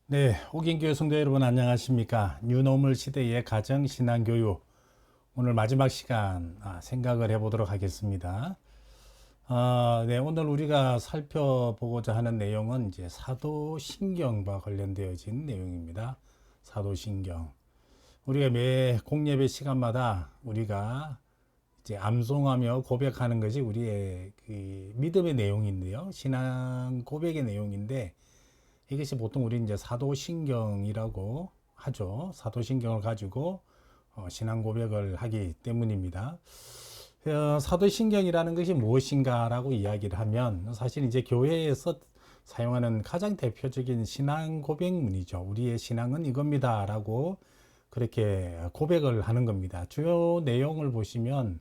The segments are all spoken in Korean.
네, 호긴교회 성도 여러분 안녕하십니까? 뉴노멀 시대의 가정 신앙 교육 오늘 마지막 시간 생각을 해보도록 하겠습니다. 네, 오늘 우리가 살펴보고자 하는 내용은 이제 사도신경과 관련되어진 내용입니다. 사도신경. 우리가 매 공예배 시간마다 우리가 이제 암송하며 고백하는 것이 우리의 그 믿음의 내용인데요. 신앙 고백의 내용인데 이것이 보통 우리 이제 사도신경이라고 하죠. 사도신경을 가지고 신앙 고백을 하기 때문입니다. 사도신경이라는 것이 무엇인가라고 이야기를 하면 사실 이제 교회에서 사용하는 가장 대표적인 신앙 고백문이죠. 우리의 신앙은 이겁니다라고 그렇게 고백을 하는 겁니다. 주요 내용을 보시면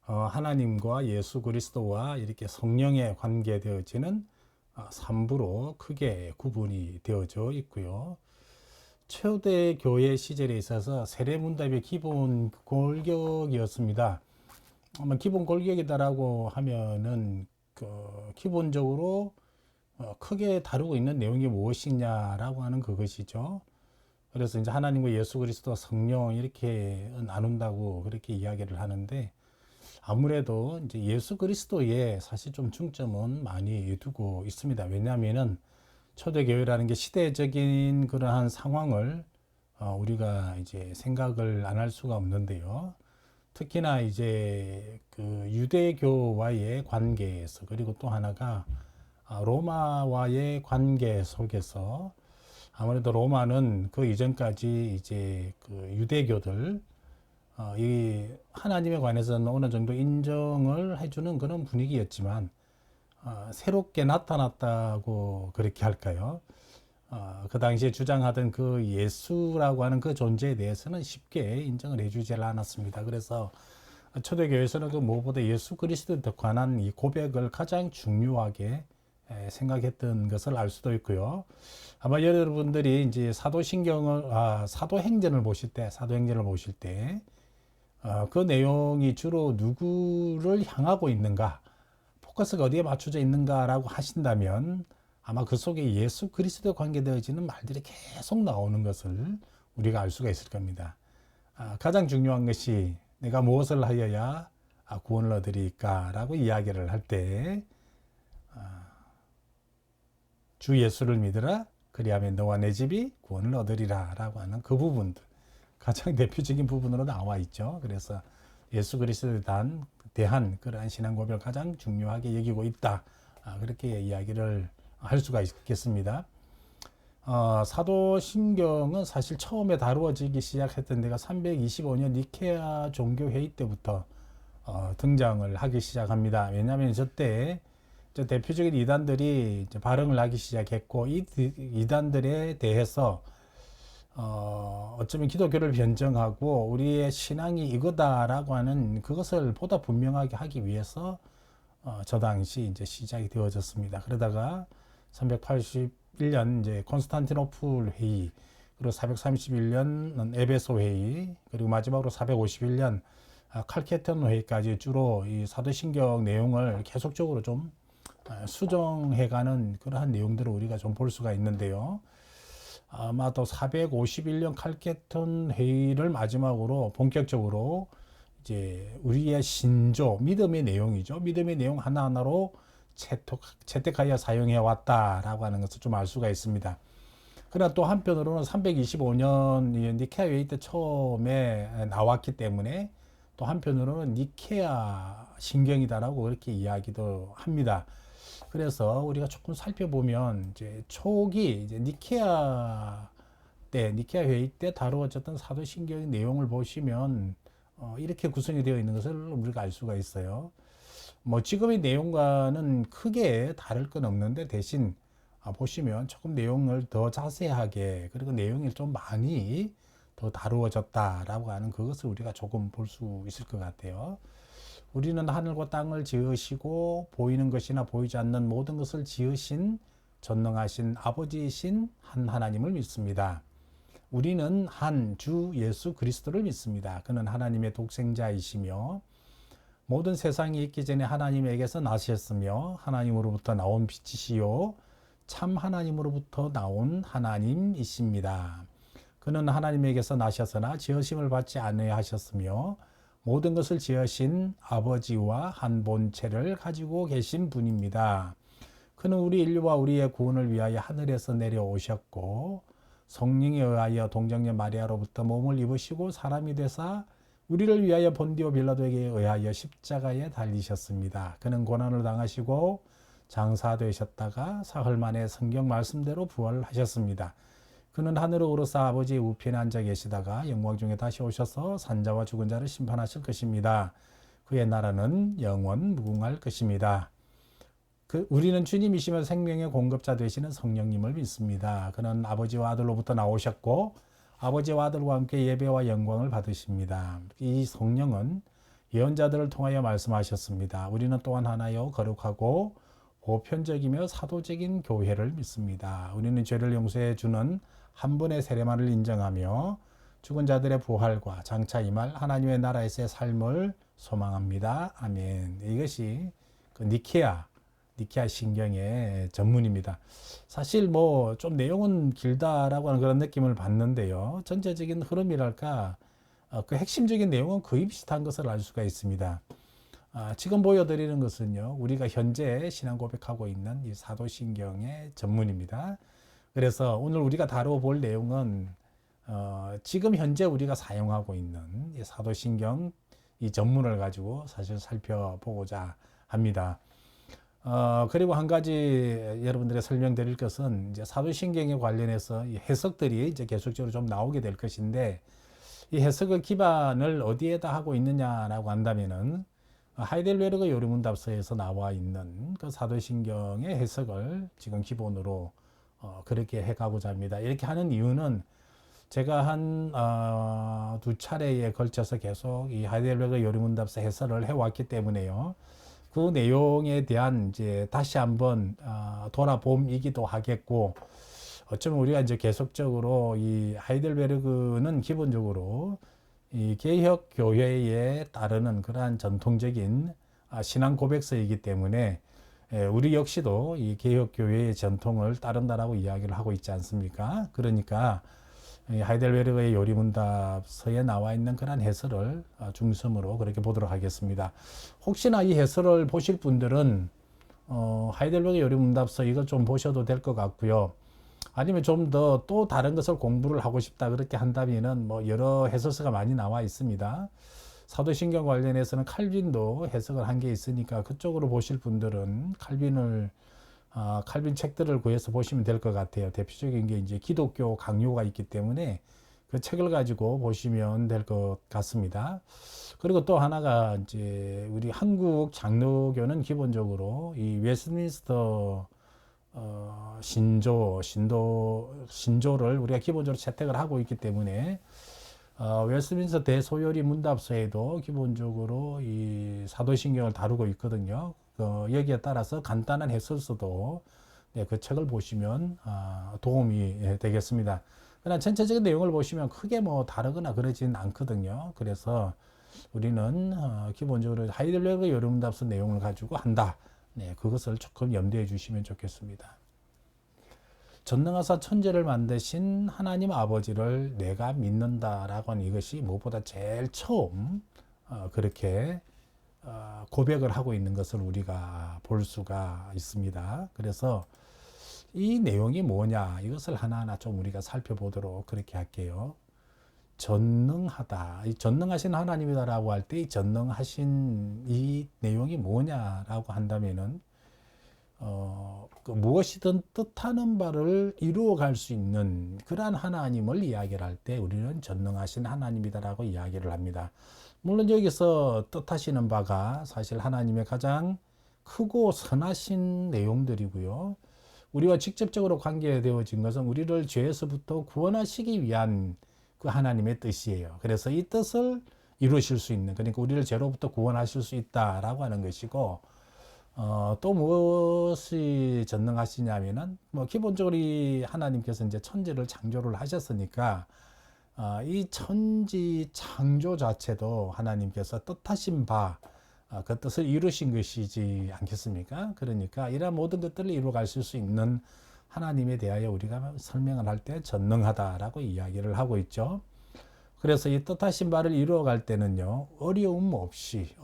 하나님과 예수 그리스도와 이렇게 성령에 관계되어지는 3부로 크게 구분이 되어져 있고요. 초대 교회 시절에 있어서 세례문답의 기본 골격이었습니다. 기본 골격이다라고 하면은 기본적으로 크게 다루고 있는 내용이 무엇이냐라고 하는 그것이죠. 그래서 이제 하나님과 예수 그리스도 성령 이렇게 나눈다고 그렇게 이야기를 하는데 아무래도 이제 예수 그리스도에 사실 좀 중점은 많이 두고 있습니다. 왜냐하면은 초대교회라는 게 시대적인 그러한 상황을 우리가 이제 생각을 안 할 수가 없는데요. 특히나 이제 그 유대교와의 관계에서 그리고 또 하나가 로마와의 관계 속에서 아무래도 로마는 그 이전까지 이제 그 유대교들 이 하나님에 관해서는 어느 정도 인정을 해주는 그런 분위기였지만 새롭게 나타났다고 그렇게 할까요? 그 당시에 주장하던 그 예수라고 하는 그 존재에 대해서는 쉽게 인정을 해주지 않았습니다. 그래서 초대교회에서는 그 무엇보다 예수 그리스도에 관한 이 고백을 가장 중요하게 생각했던 것을 알 수도 있고요. 아마 여러분들이 이제 사도행전을 보실 때 그 내용이 주로 누구를 향하고 있는가, 포커스가 어디에 맞춰져 있는가라고 하신다면 아마 그 속에 예수 그리스도에 관계되어지는 말들이 계속 나오는 것을 우리가 알 수가 있을 겁니다. 가장 중요한 것이 내가 무엇을 하여야 구원을 얻으리까라고 이야기를 할 때 주 예수를 믿으라 그리하면 너와 내 집이 구원을 얻으리라 라고 하는 그 부분들 가장 대표적인 부분으로 나와 있죠. 그래서 예수 그리스도에 대한 그러한 신앙 고백을 가장 중요하게 여기고 있다. 그렇게 이야기를 할 수가 있겠습니다. 사도신경은 사실 처음에 다루어지기 시작했던 데가 325년 니케아 종교회의 때부터 등장을 하기 시작합니다. 왜냐하면 저때 대표적인 이단들이 이제 발흥을 하기 시작했고 이 이단들에 대해서 어쩌면 기독교를 변정하고 우리의 신앙이 이거다라고 하는 그것을 보다 분명하게 하기 위해서 저 당시 이제 시작이 되어졌습니다. 그러다가 381년 이제 콘스탄티노플 회의, 그리고 431년 에베소 회의, 그리고 마지막으로 451년 칼케톤 회의까지 주로 이 사도신경 내용을 계속적으로 좀 수정해가는 그러한 내용들을 우리가 좀 볼 수가 있는데요. 아마 또 451년 칼케톤 회의를 마지막으로 본격적으로 이제 우리의 신조, 믿음의 내용이죠. 믿음의 내용 하나하나로 채택하여 사용해 왔다라고 하는 것을 좀 알 수가 있습니다. 그러나 또 한편으로는 325년 니케아 회의 때 처음에 나왔기 때문에 또 한편으로는 니케아 신경이다라고 그렇게 이야기도 합니다. 그래서 우리가 조금 살펴보면 이제 초기 이제 니케아 회의 때 다루어졌던 사도신경의 내용을 보시면 이렇게 구성이 되어 있는 것을 우리가 알 수가 있어요. 뭐 지금의 내용과는 크게 다를 건 없는데 대신 보시면 조금 내용을 더 자세하게 그리고 내용이 좀 많이 더 다루어졌다라고 하는 그것을 우리가 조금 볼 수 있을 것 같아요. 우리는 하늘과 땅을 지으시고 보이는 것이나 보이지 않는 모든 것을 지으신 전능하신 아버지이신 한 하나님을 믿습니다. 우리는 한 주 예수 그리스도를 믿습니다. 그는 하나님의 독생자이시며 모든 세상이 있기 전에 하나님에게서 나셨으며 하나님으로부터 나온 빛이시요 참 하나님으로부터 나온 하나님이십니다. 그는 하나님에게서 나셨으나 지으심을 받지 아니하셨으며 모든 것을 지으신 아버지와 한 본체를 가지고 계신 분입니다. 그는 우리 인류와 우리의 구원을 위하여 하늘에서 내려오셨고 성령에 의하여 동정녀 마리아로부터 몸을 입으시고 사람이 되사 우리를 위하여 본디오 빌라도에게 의하여 십자가에 달리셨습니다. 그는 고난을 당하시고 장사되셨다가 사흘 만에 성경 말씀대로 부활하셨습니다. 그는 하늘로 오르사 아버지의 우편에 앉아 계시다가 영광 중에 다시 오셔서 산자와 죽은 자를 심판하실 것입니다. 그의 나라는 영원 무궁할 것입니다. 우리는 주님이시며 생명의 공급자 되시는 성령님을 믿습니다. 그는 아버지와 아들로부터 나오셨고 아버지와 아들과 함께 예배와 영광을 받으십니다. 이 성령은 예언자들을 통하여 말씀하셨습니다. 우리는 또한 하나요 거룩하고 보편적이며 사도적인 교회를 믿습니다. 우리는 죄를 용서해 주는 한 분의 세례만을 인정하며 죽은 자들의 부활과 장차 임할 하나님의 나라에서의 삶을 소망합니다. 아멘. 이것이 그 니케아 신경의 전문입니다. 사실 뭐 좀 내용은 길다라고 하는 그런 느낌을 받는데요. 전체적인 흐름이랄까 그 핵심적인 내용은 거의 비슷한 것을 알 수가 있습니다. 지금 보여드리는 것은요, 우리가 현재 신앙 고백하고 있는 이 사도신경의 전문입니다. 그래서 오늘 우리가 다뤄볼 내용은 지금 현재 우리가 사용하고 있는 이 사도신경 이 전문을 가지고 사실 살펴보고자 합니다. 그리고 한 가지 여러분들의 설명드릴 것은 이제 사도신경에 관련해서 이 해석들이 이제 계속적으로 좀 나오게 될 것인데 이 해석의 기반을 어디에다 하고 있느냐라고 한다면은 하이델베르그 요리문답서에서 나와 있는 그 사도신경의 해석을 지금 기본으로 그렇게 해가고자 합니다. 이렇게 하는 이유는 제가 한 두 차례에 걸쳐서 계속 이 하이델베르그 요리문답서 해설을 해왔기 때문에요. 그 내용에 대한 이제 다시 한번 돌아봄이기도 하겠고, 어쩌면 우리가 이제 계속적으로 이 하이델베르그는 기본적으로 이 개혁 교회에 따르는 그러한 전통적인 신앙 고백서이기 때문에 우리 역시도 이 개혁 교회의 전통을 따른다라고 이야기를 하고 있지 않습니까? 그러니까 하이델베르그의 요리문답서에 나와 있는 그런 해설을 중심으로 그렇게 보도록 하겠습니다. 혹시나 이 해설을 보실 분들은 하이델베르그 요리문답서 이걸 좀 보셔도 될 것 같고요. 아니면 좀 더 또 다른 것을 공부를 하고 싶다 그렇게 한다면은 뭐 여러 해설서가 많이 나와 있습니다. 사도신경 관련해서는 칼빈도 해석을 한 게 있으니까 그쪽으로 보실 분들은 칼빈 책들을 구해서 보시면 될 것 같아요. 대표적인 게 이제 기독교 강요가 있기 때문에 그 책을 가지고 보시면 될 것 같습니다. 그리고 또 하나가 이제 우리 한국 장로교는 기본적으로 이 웨스트민스터 신조를 우리가 기본적으로 채택을 하고 있기 때문에 웨스트민스터 대소요리 문답서에도 기본적으로 이 사도신경을 다루고 있거든요. 여기에 따라서 간단한 해설서도 그 책을 보시면 도움이 되겠습니다. 그러나 전체적인 내용을 보시면 크게 뭐 다르거나 그러지는 않거든요. 그래서 우리는 기본적으로 하이델베르그 요리문답서 내용을 가지고 한다. 그것을 조금 염두해 주시면 좋겠습니다. 전능하사 천지를 만드신 하나님 아버지를 내가 믿는다라고 하는 이것이 무엇보다 제일 처음 그렇게 고백을 하고 있는 것을 우리가 볼 수가 있습니다. 그래서 이 내용이 뭐냐 이것을 하나하나 좀 우리가 살펴보도록 그렇게 할게요. 전능하다, 이 전능하신 하나님이다라고 할 때 이 전능하신 이 내용이 뭐냐라고 한다면은 무엇이든 뜻하는 바를 이루어갈 수 있는 그러한 하나님을 이야기를 할 때 우리는 전능하신 하나님이다라고 이야기를 합니다. 물론 여기서 뜻하시는 바가 사실 하나님의 가장 크고 선하신 내용들이고요. 우리와 직접적으로 관계되어진 것은 우리를 죄에서부터 구원하시기 위한 그 하나님의 뜻이에요. 그래서 이 뜻을 이루실 수 있는, 그러니까 우리를 죄로부터 구원하실 수 있다라고 하는 것이고, 또 무엇이 전능하시냐면은 뭐 기본적으로 이 하나님께서 이제 천지를 창조를 하셨으니까 이 천지 창조 자체도 하나님께서 뜻하신 바 그 뜻을 이루신 것이지 않겠습니까? 그러니까 이러한 모든 것들을 이루어 가실 수 있는 하나님에 대하여 우리가 설명을 할 때 전능하다라고 이야기를 하고 있죠. 그래서 이 뜻하신 바를 이루어갈 때는요, 어려움 없이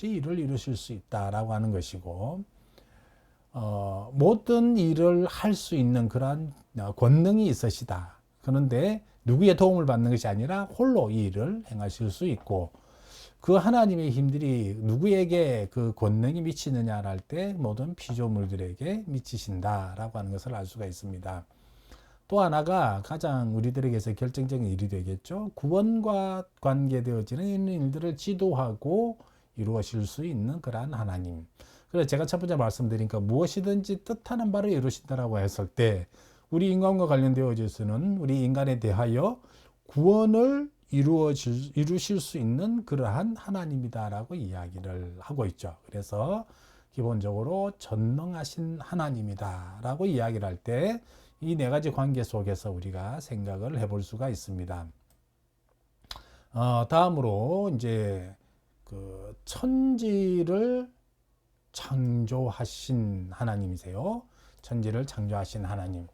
이를 이루실 수 있다라고 하는 것이고, 모든 일을 할 수 있는 그러한 권능이 있으시다. 그런데 누구의 도움을 받는 것이 아니라 홀로 이 일을 행하실 수 있고, 그 하나님의 힘들이 누구에게 그 권능이 미치느냐 할 때 모든 피조물들에게 미치신다라고 하는 것을 알 수가 있습니다. 또 하나가 가장 우리들에게서 결정적인 일이 되겠죠. 구원과 관계되어지는 이런 일들을 지도하고 이루어질 수 있는 그러한 하나님. 그래서 제가 첫 번째 말씀드리니까 무엇이든지 뜻하는 바를 이루신다라고 했을 때 우리 인간과 관련되어져서는 우리 인간에 대하여 구원을 이루실 수 있는 그러한 하나님이다라고 이야기를 하고 있죠. 그래서 기본적으로 전능하신 하나님이다라고 이야기를 할 때 이 네 가지 관계 속에서 우리가 생각을 해볼 수가 있습니다. 다음으로 이제 그 천지를 창조하신 하나님이세요. 천지를 창조하신 하나님.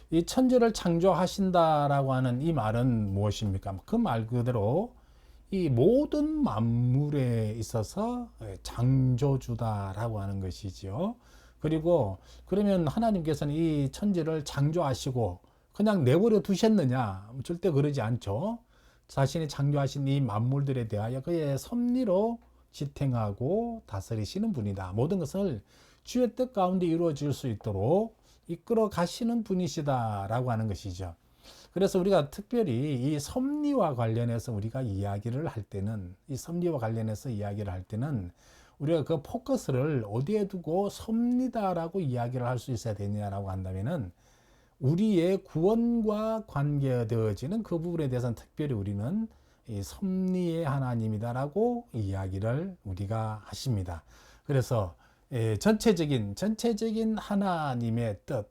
이 천지를 창조하신다라고 하는 이 말은 무엇입니까? 그 말 그대로 이 모든 만물에 있어서 창조주다라고 하는 것이지요. 그리고 그러면 하나님께서는 이 천지를 창조하시고 그냥 내버려 두셨느냐? 절대 그러지 않죠. 자신이 창조하신 이 만물들에 대하여 그의 섭리로 지탱하고 다스리시는 분이다. 모든 것을 주의 뜻 가운데 이루어질 수 있도록 이끌어 가시는 분이시다라고 하는 것이죠. 그래서 우리가 특별히 이 섭리와 관련해서 우리가 이야기를 할 때는 우리가 그 포커스를 어디에 두고 섭리다라고 이야기를 할 수 있어야 되냐라고 한다면은 우리의 구원과 관계되어지는 그 부분에 대해서는 특별히 우리는 이 섭리의 하나님이다라고 이야기를 우리가 하십니다. 그래서 전체적인 하나님의 뜻,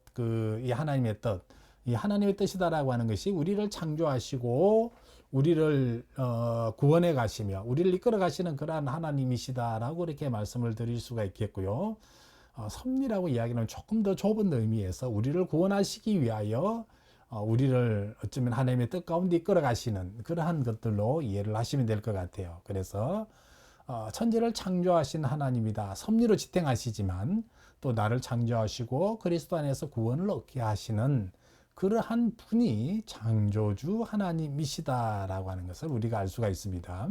이 하나님의 뜻이다라고 하는 것이 우리를 창조하시고 우리를 구원해 가시며 우리를 이끌어 가시는 그러한 하나님이시다라고 이렇게 말씀을 드릴 수가 있겠고요. 섭리라고 이야기는 조금 더 좁은 의미에서 우리를 구원하시기 위하여 우리를 어쩌면 하나님의 뜻 가운데 이끌어 가시는 그러한 것들로 이해를 하시면 될 것 같아요. 그래서 천지를 창조하신 하나님이다. 섭리로 지탱하시지만 또 나를 창조하시고 그리스도 안에서 구원을 얻게 하시는 그러한 분이 창조주 하나님이시다라고 하는 것을 우리가 알 수가 있습니다.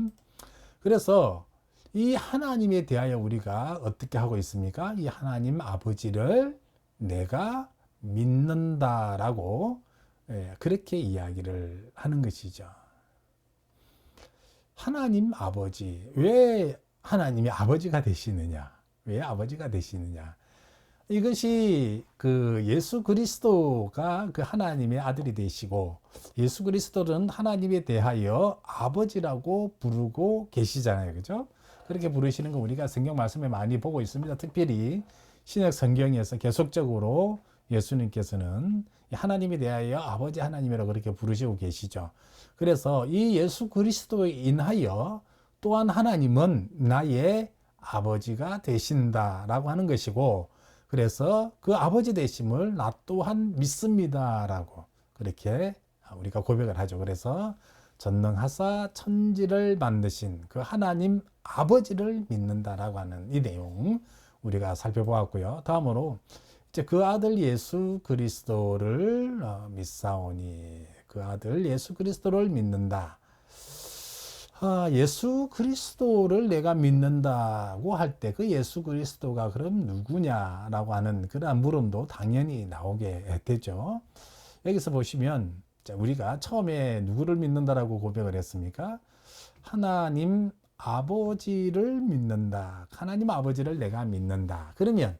그래서 이 하나님에 대하여 우리가 어떻게 하고 있습니까? 이 하나님 아버지를 내가 믿는다라고 그렇게 이야기를 하는 것이죠. 하나님 아버지, 왜 하나님이 아버지가 되시느냐? 왜 아버지가 되시느냐? 이것이 그 예수 그리스도가 그 하나님의 아들이 되시고 예수 그리스도는 하나님에 대하여 아버지라고 부르고 계시잖아요. 그죠? 그렇게 부르시는 거 우리가 성경 말씀에 많이 보고 있습니다. 특별히 신약 성경에서 계속적으로 예수님께서는 하나님에 대하여 아버지 하나님이라고 그렇게 부르시고 계시죠. 그래서 이 예수 그리스도에 인하여 또한 하나님은 나의 아버지가 되신다라고 하는 것이고 그래서 그 아버지 되심을 나 또한 믿습니다라고 그렇게 우리가 고백을 하죠. 그래서 전능하사 천지를 만드신 그 하나님 아버지를 믿는다라고 하는 이 내용 우리가 살펴보았고요. 다음으로 이제 그 아들 예수 그리스도를 믿사오니 그 아들 예수 그리스도를 믿는다. 예수 그리스도를 내가 믿는다고 할 때 그 예수 그리스도가 그럼 누구냐라고 하는 그런 물음도 당연히 나오게 되죠. 여기서 보시면 우리가 처음에 누구를 믿는다라고 고백을 했습니까? 하나님 아버지를 믿는다. 하나님 아버지를 내가 믿는다. 그러면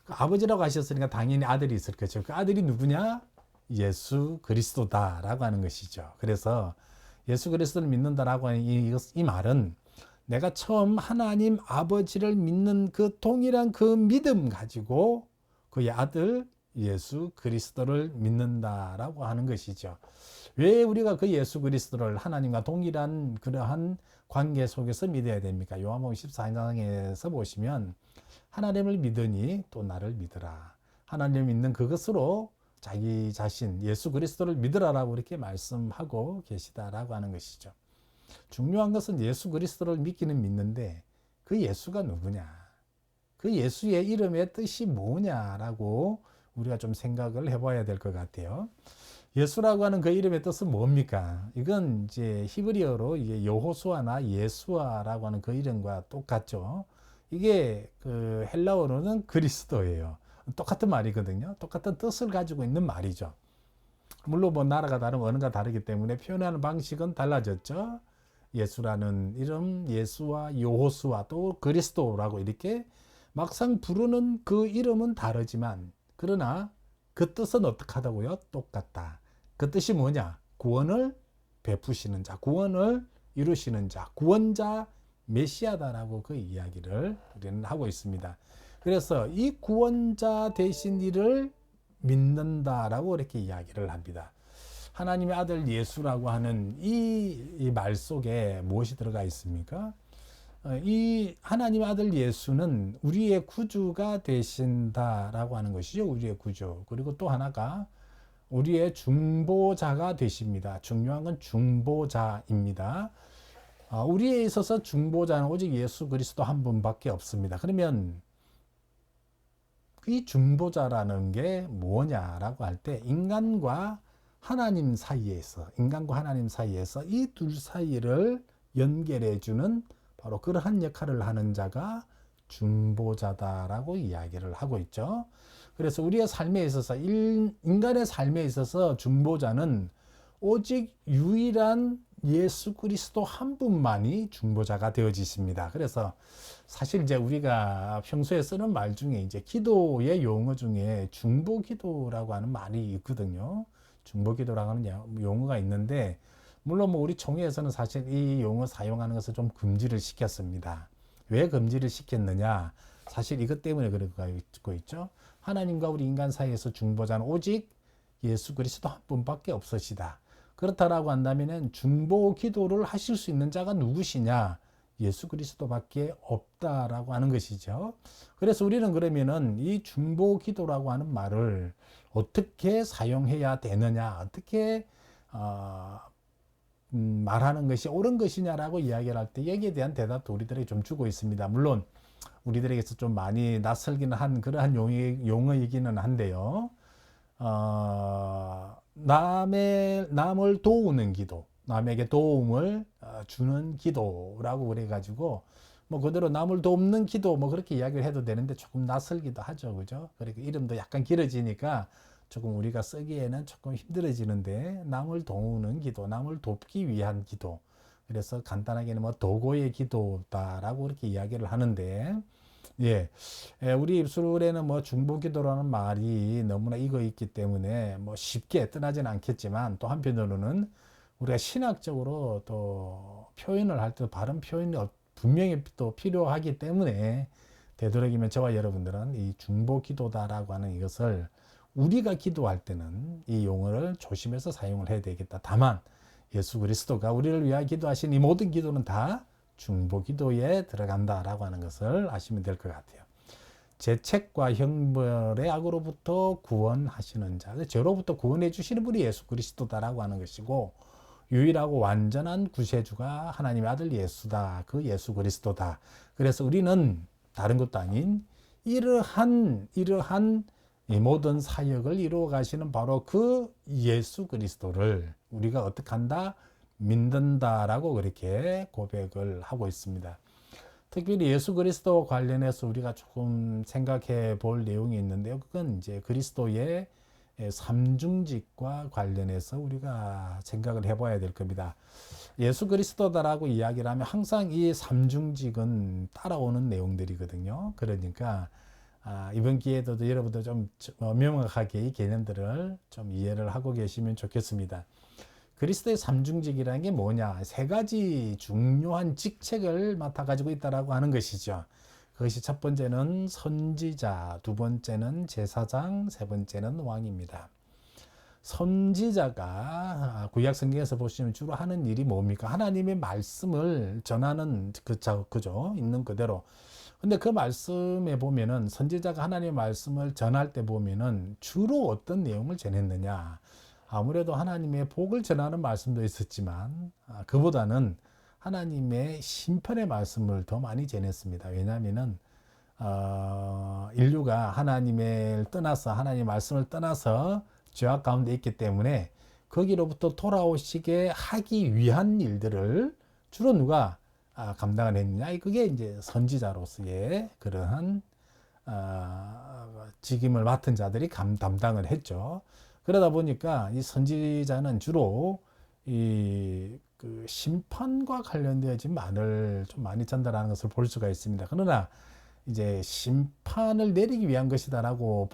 그 아버지라고 하셨으니까 당연히 아들이 있을 거죠. 그 아들이 누구냐? 예수 그리스도다라고 하는 것이죠. 그래서 예수 그리스도를 믿는다라고 하는 이 말은 내가 처음 하나님 아버지를 믿는 그 동일한 그 믿음 가지고 그의 아들 예수 그리스도를 믿는다라고 하는 것이죠. 왜 우리가 그 예수 그리스도를 하나님과 동일한 그러한 관계 속에서 믿어야 됩니까? 요한복음 14장에서 보시면 하나님을 믿으니 또 나를 믿으라. 하나님을 믿는 그것으로 자기 자신 예수 그리스도를 믿으라라고 이렇게 말씀하고 계시다라고 하는 것이죠. 중요한 것은 예수 그리스도를 믿기는 믿는데 그 예수가 누구냐, 그 예수의 이름의 뜻이 뭐냐라고 우리가 좀 생각을 해봐야 될 것 같아요. 예수라고 하는 그 이름의 뜻은 뭡니까? 이건 이제 히브리어로 이게 여호수아나 예수아라고 하는 그 이름과 똑같죠. 이게 그 헬라어로는 그리스도예요. 똑같은 말이거든요. 똑같은 뜻을 가지고 있는 말이죠. 물론 뭐 나라가 다르고 언어가 다르기 때문에 표현하는 방식은 달라졌죠. 예수라는 이름, 예수와 여호수아 또 그리스도라고 이렇게 막상 부르는 그 이름은 다르지만 그러나 그 뜻은 어떻게 하다고요? 똑같다. 그 뜻이 뭐냐? 구원을 베푸시는 자, 구원을 이루시는 자, 구원자 메시아다라고 그 이야기를 우리는 하고 있습니다. 그래서 이 구원자 되신 이를 믿는다라고 이렇게 이야기를 합니다. 하나님의 아들 예수라고 하는 이 말 속에 무엇이 들어가 있습니까? 이 하나님의 아들 예수는 우리의 구주가 되신다라고 하는 것이죠. 우리의 구주. 그리고 또 하나가 우리의 중보자가 되십니다. 중요한 건 중보자입니다. 우리에 있어서 중보자는 오직 예수 그리스도 한 분밖에 없습니다. 그러면 이 중보자라는 게 뭐냐라고 할 때 인간과 하나님 사이에서 이 둘 사이를 연결해 주는 바로 그러한 역할을 하는 자가 중보자다라고 이야기를 하고 있죠. 그래서 우리의 삶에 있어서 인간의 삶에 있어서 중보자는 오직 유일한 예수 그리스도 한 분만이 중보자가 되어지십니다. 그래서 사실 이제 우리가 평소에 쓰는 말 중에 이제 기도의 용어 중에 중보기도라고 하는 말이 있거든요. 중보기도라고 하는 용어가 있는데 물론 뭐 우리 총회에서는 사실 이 용어 사용하는 것을 좀 금지를 시켰습니다. 왜 금지를 시켰느냐? 사실 이것 때문에 그러고 있죠. 하나님과 우리 인간 사이에서 중보자는 오직 예수 그리스도 한 분밖에 없으시다. 그렇다라고 한다면은 중보 기도를 하실 수 있는 자가 누구시냐? 예수 그리스도밖에 없다라고 하는 것이죠. 그래서 우리는 그러면은 이 중보 기도라고 하는 말을 어떻게 사용해야 되느냐? 어떻게 말하는 것이 옳은 것이냐라고 이야기를 할 때 여기에 대한 대답도 우리들에게 좀 주고 있습니다. 물론 우리들에게서 좀 많이 낯설기는 한 그러한 용어이기는 한데요. 남을 도우는 기도, 남에게 도움을 주는 기도라고 그래가지고 뭐 그대로 남을 돕는 기도 뭐 그렇게 이야기를 해도 되는데 조금 낯설기도 하죠, 그죠? 그러니까 이름도 약간 길어지니까 조금 우리가 쓰기에는 조금 힘들어지는데 남을 도우는 기도, 남을 돕기 위한 기도. 그래서 간단하게는 뭐 도고의 기도다라고 그렇게 이야기를 하는데, 예, 우리 입술에는 뭐 중보기도라는 말이 너무나 익어 있기 때문에 뭐 쉽게 떠나지는 않겠지만 또 한편으로는 우리가 신학적으로 또 표현을 할 때 바른 표현이 분명히 또 필요하기 때문에 되도록이면 저와 여러분들은 이 중보기도다라고 하는 이것을 우리가 기도할 때는 이 용어를 조심해서 사용을 해야 되겠다. 다만 예수 그리스도가 우리를 위하여 기도하신 이 모든 기도는 다 중보기도에 들어간다라고 하는 것을 아시면 될 것 같아요. 죄책과 형벌의 악으로부터 구원하시는 자, 죄로부터 구원해 주시는 분이 예수 그리스도다라고 하는 것이고 유일하고 완전한 구세주가 하나님의 아들 예수다. 그 예수 그리스도다. 그래서 우리는 다른 것도 아닌 이러한 이 모든 사역을 이루어 가시는 바로 그 예수 그리스도를 우리가 어떻게 한다? 믿는다라고 그렇게 고백을 하고 있습니다. 특별히 예수 그리스도와 관련해서 우리가 조금 생각해 볼 내용이 있는데요. 그건 이제 그리스도의 삼중직과 관련해서 우리가 생각을 해봐야 될 겁니다. 예수 그리스도다라고 이야기를 하면 항상 이 삼중직은 따라오는 내용들이거든요. 그러니까 이번 기회에도 여러분들 좀 명확하게 이 개념들을 좀 이해를 하고 계시면 좋겠습니다. 그리스도의 삼중직이라는 게 뭐냐? 세 가지 중요한 직책을 맡아가지고 있다라고 하는 것이죠. 그것이 첫 번째는 선지자, 두 번째는 제사장, 세 번째는 왕입니다. 선지자가 구약 성경에서 보시면 주로 하는 일이 뭡니까? 하나님의 말씀을 전하는 그죠? 있는 그대로 근데 그 말씀에 보면은 선지자가 하나님의 말씀을 전할 때 보면은 주로 어떤 내용을 전했느냐. 아무래도 하나님의 복을 전하는 말씀도 있었지만 그보다는 하나님의 심판의 말씀을 더 많이 전했습니다. 왜냐하면은 인류가 하나님을 떠나서 하나님의 말씀을 떠나서 죄악 가운데 있기 때문에 거기로부터 돌아오시게 하기 위한 일들을 주로 누가 감당을 했느냐? 그게 이제 선지자로서의 그러한 직임을 맡은 자들이 담당을 했죠. 그러다 보니까 이 선지자는 주로 그 심판과 관련되어진 말을 좀 많이 전달하는 것을 볼 수가 있습니다. 그러나 이제 심판을 내리기 위한 것이다라고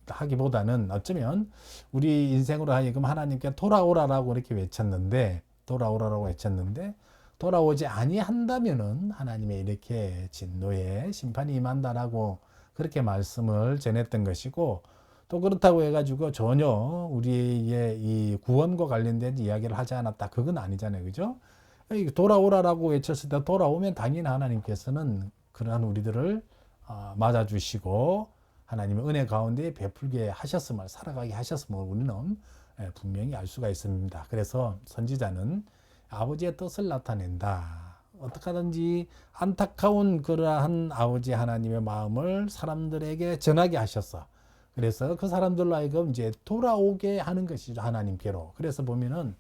하기보다는 어쩌면 우리 인생으로 하여금 하나님께 돌아오라라고 이렇게 외쳤는데 돌아오지 아니한다면은 하나님의 이렇게 진노의 심판이 임한다라고 그렇게 말씀을 전했던 것이고, 또 그렇다고 해가지고 전혀 우리의 이 구원과 관련된 이야기를 하지 않았다, 그건 아니잖아요. 그죠? 돌아오라라고 외쳤을 때 돌아오면 당연히 하나님께서는 그러한 우리들을 맞아주시고 하나님의 은혜 가운데 베풀게 하셨음을, 살아가게 하셨음을 우리는 분명히 알 수가 있습니다. 그래서 선지자는 아버지의 뜻을 나타낸다. 어떻게 하든지 안타까운 그러한 아버지 하나님의 마음을 사람들에게 전하게 하셨어. 그래서 그 사람들로 하여금 이제 돌아오게 하는 것이죠, 하나님께로. 그래서 보면은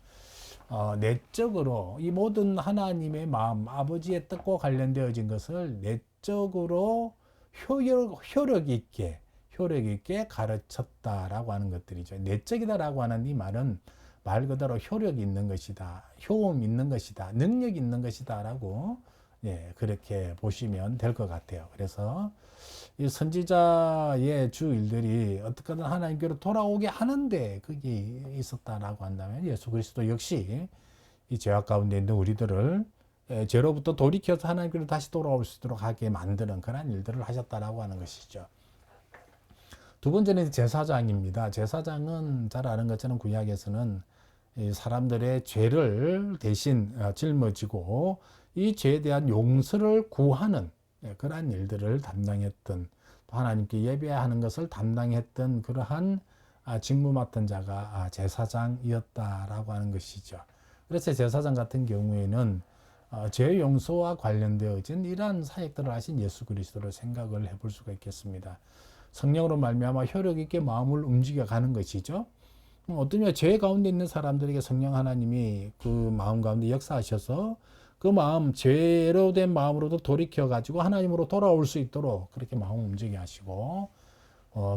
내적으로 이 모든 하나님의 마음, 아버지의 뜻과 관련되어진 것을 내적으로 효력 있게 가르쳤다라고 하는 것들이죠. 내적이다라고 하는 이 말은 말 그대로 효력이 있는 것이다, 효험 있는 것이다, 능력 있는 것이다라고 그렇게 보시면 될 것 같아요. 그래서 이 선지자의 주 일들이 어떻게든 하나님께로 돌아오게 하는데 그게 있었다라고 한다면 예수 그리스도 역시 이 죄악 가운데 있는 우리들을 죄로부터 돌이켜서 하나님께로 다시 돌아올 수 있도록 하게 만드는 그런 일들을 하셨다라고 하는 것이죠. 두 번째는 제사장입니다. 제사장은 잘 아는 것처럼 구약에서는 이 사람들의 죄를 대신 짊어지고 이 죄에 대한 용서를 구하는 그러한 일들을 담당했던, 또 하나님께 예배하는 것을 담당했던 그러한 직무 맡은 자가 제사장이었다라고 하는 것이죠. 그래서 제사장 같은 경우에는 죄 용서와 관련되어진 이러한 사역들을 하신 예수 그리스도를 생각을 해볼 수가 있겠습니다. 성령으로 말미암아 효력 있게 마음을 움직여 가는 것이죠. 어떠냐, 죄 가운데 있는 사람들에게 성령 하나님이 그 마음 가운데 역사하셔서 그 마음, 죄로 된 마음으로도 돌이켜 가지고 하나님으로 돌아올 수 있도록 그렇게 마음을 움직여 하시고,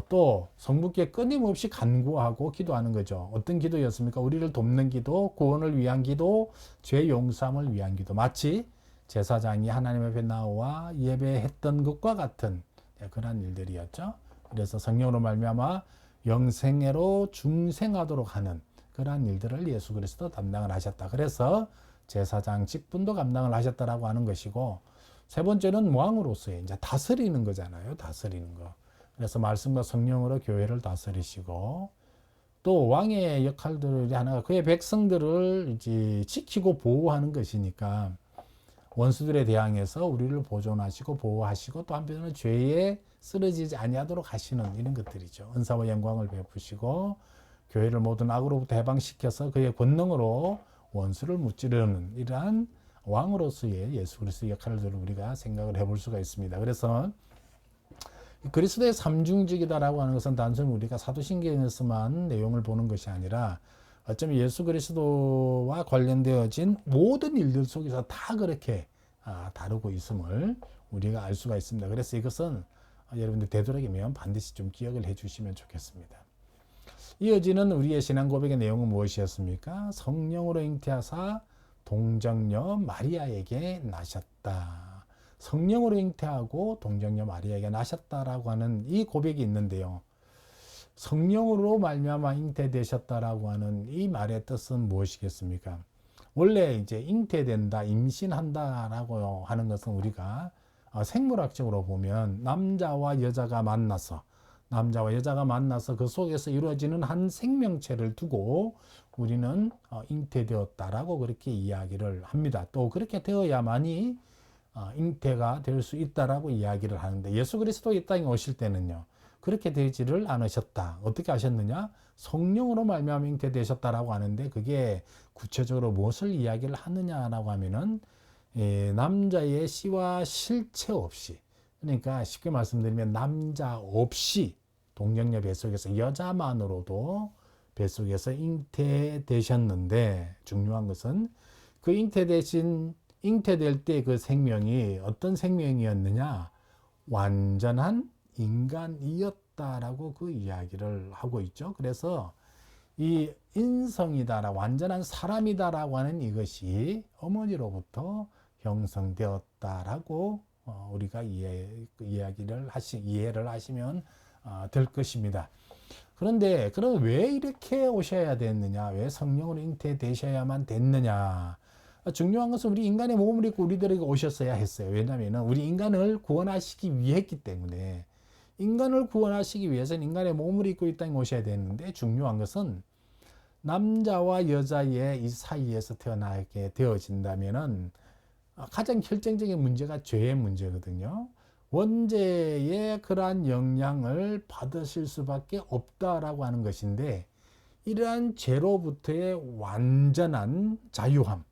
또 성부께 끊임없이 간구하고 기도하는 거죠. 어떤 기도였습니까? 우리를 돕는 기도, 구원을 위한 기도, 죄 용서함을 위한 기도. 마치 제사장이 하나님 앞에 나와 예배했던 것과 같은 그런 일들이었죠. 그래서 성령으로 말미암아 영생애로 중생하도록 하는 그러한 일들을 예수 그리스도 담당을 하셨다. 그래서 제사장 직분도 감당을 하셨다라고 하는 것이고, 세 번째는 왕으로서의 이제 다스리는 거잖아요. 다스리는 거. 그래서 말씀과 성령으로 교회를 다스리시고, 또 왕의 역할들이 하나가 그의 백성들을 이제 지키고 보호하는 것이니까 원수들에 대항해서 우리를 보존하시고 보호하시고, 또 한편으로는 죄에 쓰러지지 아니하도록 하시는 이런 것들이죠. 은사와 영광을 베푸시고 교회를 모든 악으로부터 해방시켜서 그의 권능으로 원수를 무찌르는 이러한 왕으로서의 예수 그리스도의 역할을 우리가 생각을 해볼 수가 있습니다. 그래서 그리스도의 삼중직이다라고 하는 것은 단순히 우리가 사도신경에서만 내용을 보는 것이 아니라 어쩌면 예수 그리스도와 관련되어진 모든 일들 속에서 다 그렇게 다루고 있음을 우리가 알 수가 있습니다. 그래서 이것은 여러분들 되도록이면 반드시 좀 기억을 해 주시면 좋겠습니다. 이어지는 우리의 신앙 고백의 내용은 무엇이었습니까? 성령으로 잉태하사 동정녀 마리아에게 나셨다. 성령으로 잉태하고 동정녀 마리아에게 나셨다라고 하는 이 고백이 있는데요. 성령으로 말미암아 잉태되셨다라고 하는 이 말의 뜻은 무엇이겠습니까? 원래 이제 잉태된다, 임신한다라고 하는 것은 우리가 생물학적으로 보면 남자와 여자가 만나서 그 속에서 이루어지는 한 생명체를 두고 우리는 잉태되었다라고 그렇게 이야기를 합니다. 또 그렇게 되어야만이 잉태가 될 수 있다라고 이야기를 하는데 예수 그리스도 이 땅에 오실 때는요. 그렇게 되지를 않으셨다. 어떻게 하셨느냐? 성령으로 말미암아 잉태되셨다라고 하는데 그게 구체적으로 무엇을 이야기를 하느냐라고 하면은 남자의 씨와 실체 없이 그러니까 쉽게 말씀드리면 남자 없이 동정녀 뱃속에서 여자만으로도 뱃속에서 잉태되셨는데 중요한 것은 그 잉태될 때 그 생명이 어떤 생명이었느냐? 완전한 인간이었다라고 그 이야기를 하고 있죠. 그래서 이 인성이다라 완전한 사람이다라고 하는 이것이 어머니로부터 형성되었다라고 우리가 이해를 하시면 될 것입니다. 그런데 그럼 왜 이렇게 오셔야 됐느냐? 왜 성령으로 잉태되셔야만 됐느냐? 중요한 것은 우리 인간의 몸을 입고 우리들에게 오셨어야 했어요. 왜냐하면 우리 인간을 구원하시기 위했기 때문에 인간을 구원하시기 위해서는 인간의 몸을 입고 이 땅에 오셔야 되는데 중요한 것은 남자와 여자의 이 사이에서 태어나게 되어진다면은 가장 결정적인 문제가 죄의 문제거든요. 원죄의 그러한 영향을 받으실 수밖에 없다라고 하는 것인데 이러한 죄로부터의 완전한 자유함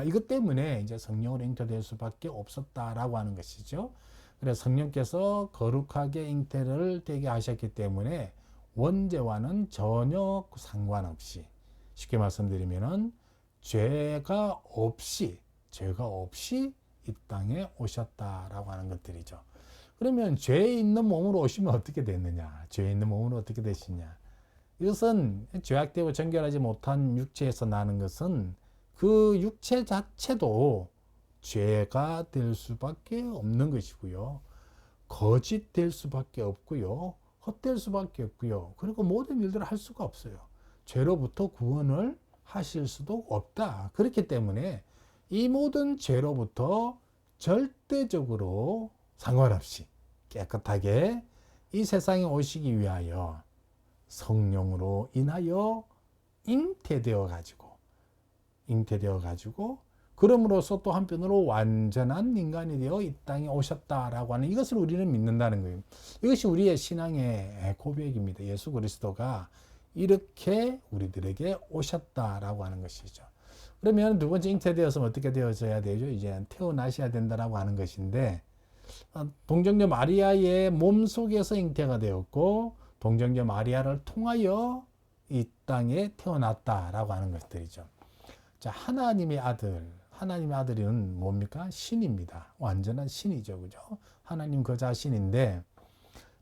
이것 때문에 이제 성령으로 잉태될 수밖에 없었다라고 하는 것이죠. 그래서 성령께서 거룩하게 잉태를 되게 하셨기 때문에 원죄와는 전혀 상관없이 쉽게 말씀드리면은 죄가 없이 이 땅에 오셨다라고 하는 것들이죠. 그러면 죄 있는 몸으로 오시면 어떻게 됐느냐? 죄 있는 몸으로 어떻게 되시냐? 이것은 죄악되고 정결하지 못한 육체에서 나는 것은 그 육체 자체도 죄가 될 수밖에 없는 것이고요. 거짓될 수밖에 없고요. 헛될 수밖에 없고요. 그리고 모든 일들을 할 수가 없어요. 죄로부터 구원을 하실 수도 없다. 그렇기 때문에 이 모든 죄로부터 절대적으로 상관없이 깨끗하게 이 세상에 오시기 위하여 성령으로 인하여 잉태되어 가지고 그럼으로써 또 한편으로 완전한 인간이 되어 이 땅에 오셨다라고 하는 이것을 우리는 믿는다는 거예요. 이것이 우리의 신앙의 고백입니다. 예수 그리스도가 이렇게 우리들에게 오셨다라고 하는 것이죠. 그러면 두 번째 잉태되었으면 어떻게 되어져야 되죠? 이제 태어나셔야 된다라고 하는 것인데 동정녀 마리아의 몸 속에서 잉태가 되었고 동정녀 마리아를 통하여 이 땅에 태어났다라고 하는 것들이죠. 자, 하나님의 아들은 뭡니까? 신입니다. 완전한 신이죠. 그죠? 하나님 그 자신인데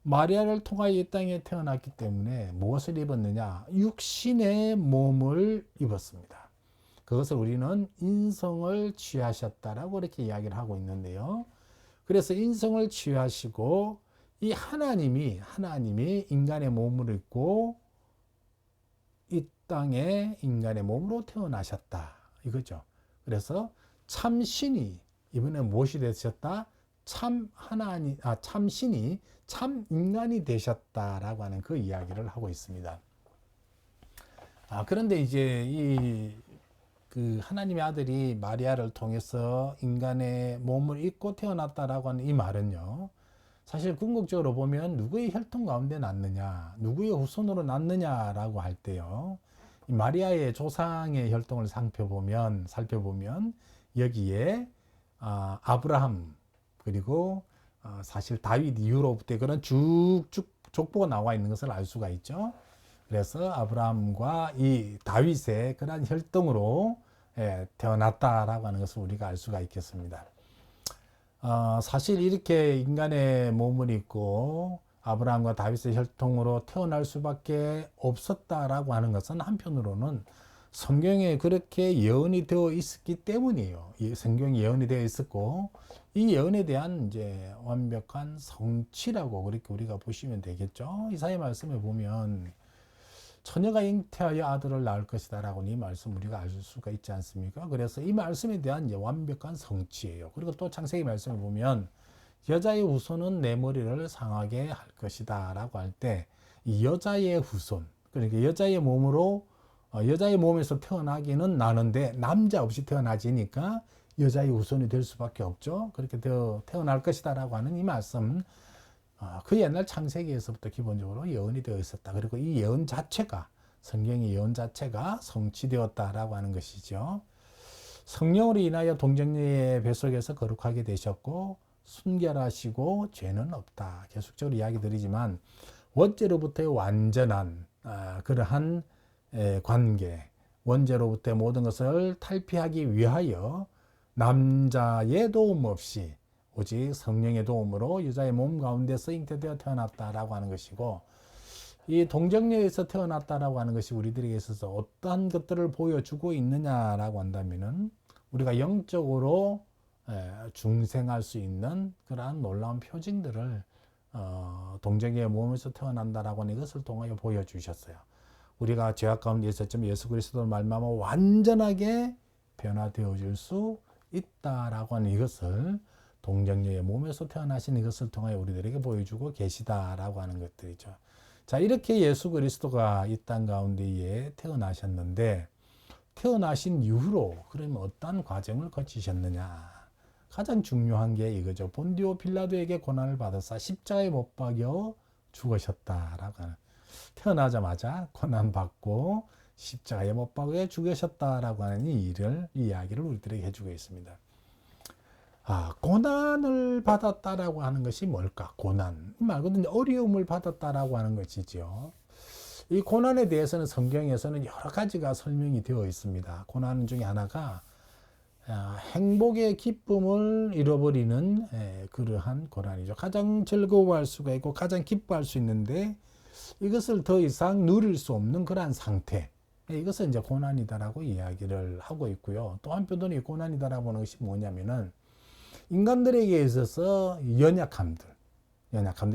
마리아를 통하여 이 땅에 태어났기 때문에 무엇을 입었느냐? 육신의 몸을 입었습니다. 그것을 우리는 인성을 취하셨다라고 이렇게 이야기를 하고 있는데요. 그래서 인성을 취하시고 이 하나님이 인간의 몸을 입고 이 땅에 인간의 몸으로 태어나셨다. 이거죠. 그래서 참 신이 이번에 무엇이 되셨다? 참 신이 참 인간이 되셨다라고 하는 그 이야기를 하고 있습니다. 그런데 이제 그 하나님의 아들이 마리아를 통해서 인간의 몸을 입고 태어났다라고 하는 이 말은요. 사실 궁극적으로 보면 누구의 혈통 가운데 났느냐, 누구의 후손으로 났느냐라고 할 때요. 이 마리아의 조상의 혈통을 살펴보면 여기에 아브라함 그리고 사실 다윗 이후로부터 그런 쭉쭉 족보가 나와 있는 것을 알 수가 있죠. 그래서 아브라함과 이 다윗의 그런 혈통으로 태어났다라고 하는 것을 우리가 알 수가 있겠습니다. 사실 이렇게 인간의 몸을 입고 아브라함과 다윗의 혈통으로 태어날 수밖에 없었다라고 하는 것은 한편으로는 성경에 그렇게 예언이 되어 있었기 때문이에요. 성경에 예언이 되어 있었고 이 예언에 대한 이제 완벽한 성취라고 그렇게 우리가 보시면 되겠죠. 이사야 말씀에 보면 처녀가 잉태하여 아들을 낳을 것이다라고 이 말씀 우리가 알 수가 있지 않습니까? 그래서 이 말씀에 대한 이제 완벽한 성취예요. 그리고 또 창세기 말씀을 보면 여자의 후손은 내 머리를 상하게 할 것이다라고 할 때 이 여자의 후손 그러니까 여자의 몸에서 태어나기는 나는데 남자 없이 태어나지니까 여자의 후손이 될 수밖에 없죠. 그렇게 태어날 것이다라고 하는 이 말씀, 그 옛날 창세기에서부터 기본적으로 예언이 되어 있었다. 그리고 이 예언 자체가, 성경의 예언 자체가 성취되었다라고 하는 것이죠. 성령으로 인하여 동정녀의 뱃속에서 거룩하게 되셨고 순결하시고 죄는 없다. 계속적으로 이야기 드리지만 원죄로부터의 완전한 그러한 관계, 원죄로부터의 모든 것을 탈피하기 위하여 남자의 도움 없이 오직 성령의 도움으로 여자의 몸 가운데서 잉태되어 태어났다라고 하는 것이고, 이 동정녀에서 태어났다라고 하는 것이 우리들에게 있어서 어떠한 것들을 보여주고 있느냐라고 한다면은 우리가 영적으로 중생할 수 있는 그러한 놀라운 표징들을 동정녀의 몸에서 태어난다라고 하는 이것을 통하여 보여주셨어요. 우리가 죄악 가운데 있었지만 예수 그리스도를 말미암아 완전하게 변화되어질 수 있다라고 하는 이것을 동정녀의 몸에서 태어나신 이것을 통하여 우리들에게 보여주고 계시다라고 하는 것들이죠. 자, 이렇게 예수 그리스도가 이 땅 가운데에 태어나셨는데 태어나신 이후로 그러면 어떠한 과정을 거치셨느냐? 가장 중요한 게 이거죠. 본디오 빌라도에게 고난을 받아서 십자가에 못 박여 죽으셨다라고 하는, 태어나자마자 고난 받고 십자가에 못 박여 죽으셨다라고 하는 이 이야기를 우리들에게 해주고 있습니다. 고난을 받았다라고 하는 것이 뭘까? 고난 말고는 어려움을 받았다라고 하는 것이죠. 이 고난에 대해서는 성경에서는 여러 가지가 설명이 되어 있습니다. 고난 중에 하나가 행복의 기쁨을 잃어버리는 그러한 고난이죠. 가장 즐거워할 수가 있고 가장 기뻐할 수 있는데 이것을 더 이상 누릴 수 없는 그러한 상태, 이것은 이제 고난이다라고 이야기를 하고 있고요. 또 한편으로 이 고난이다라고 하는 것이 뭐냐면은 인간들에게 있어서 연약함들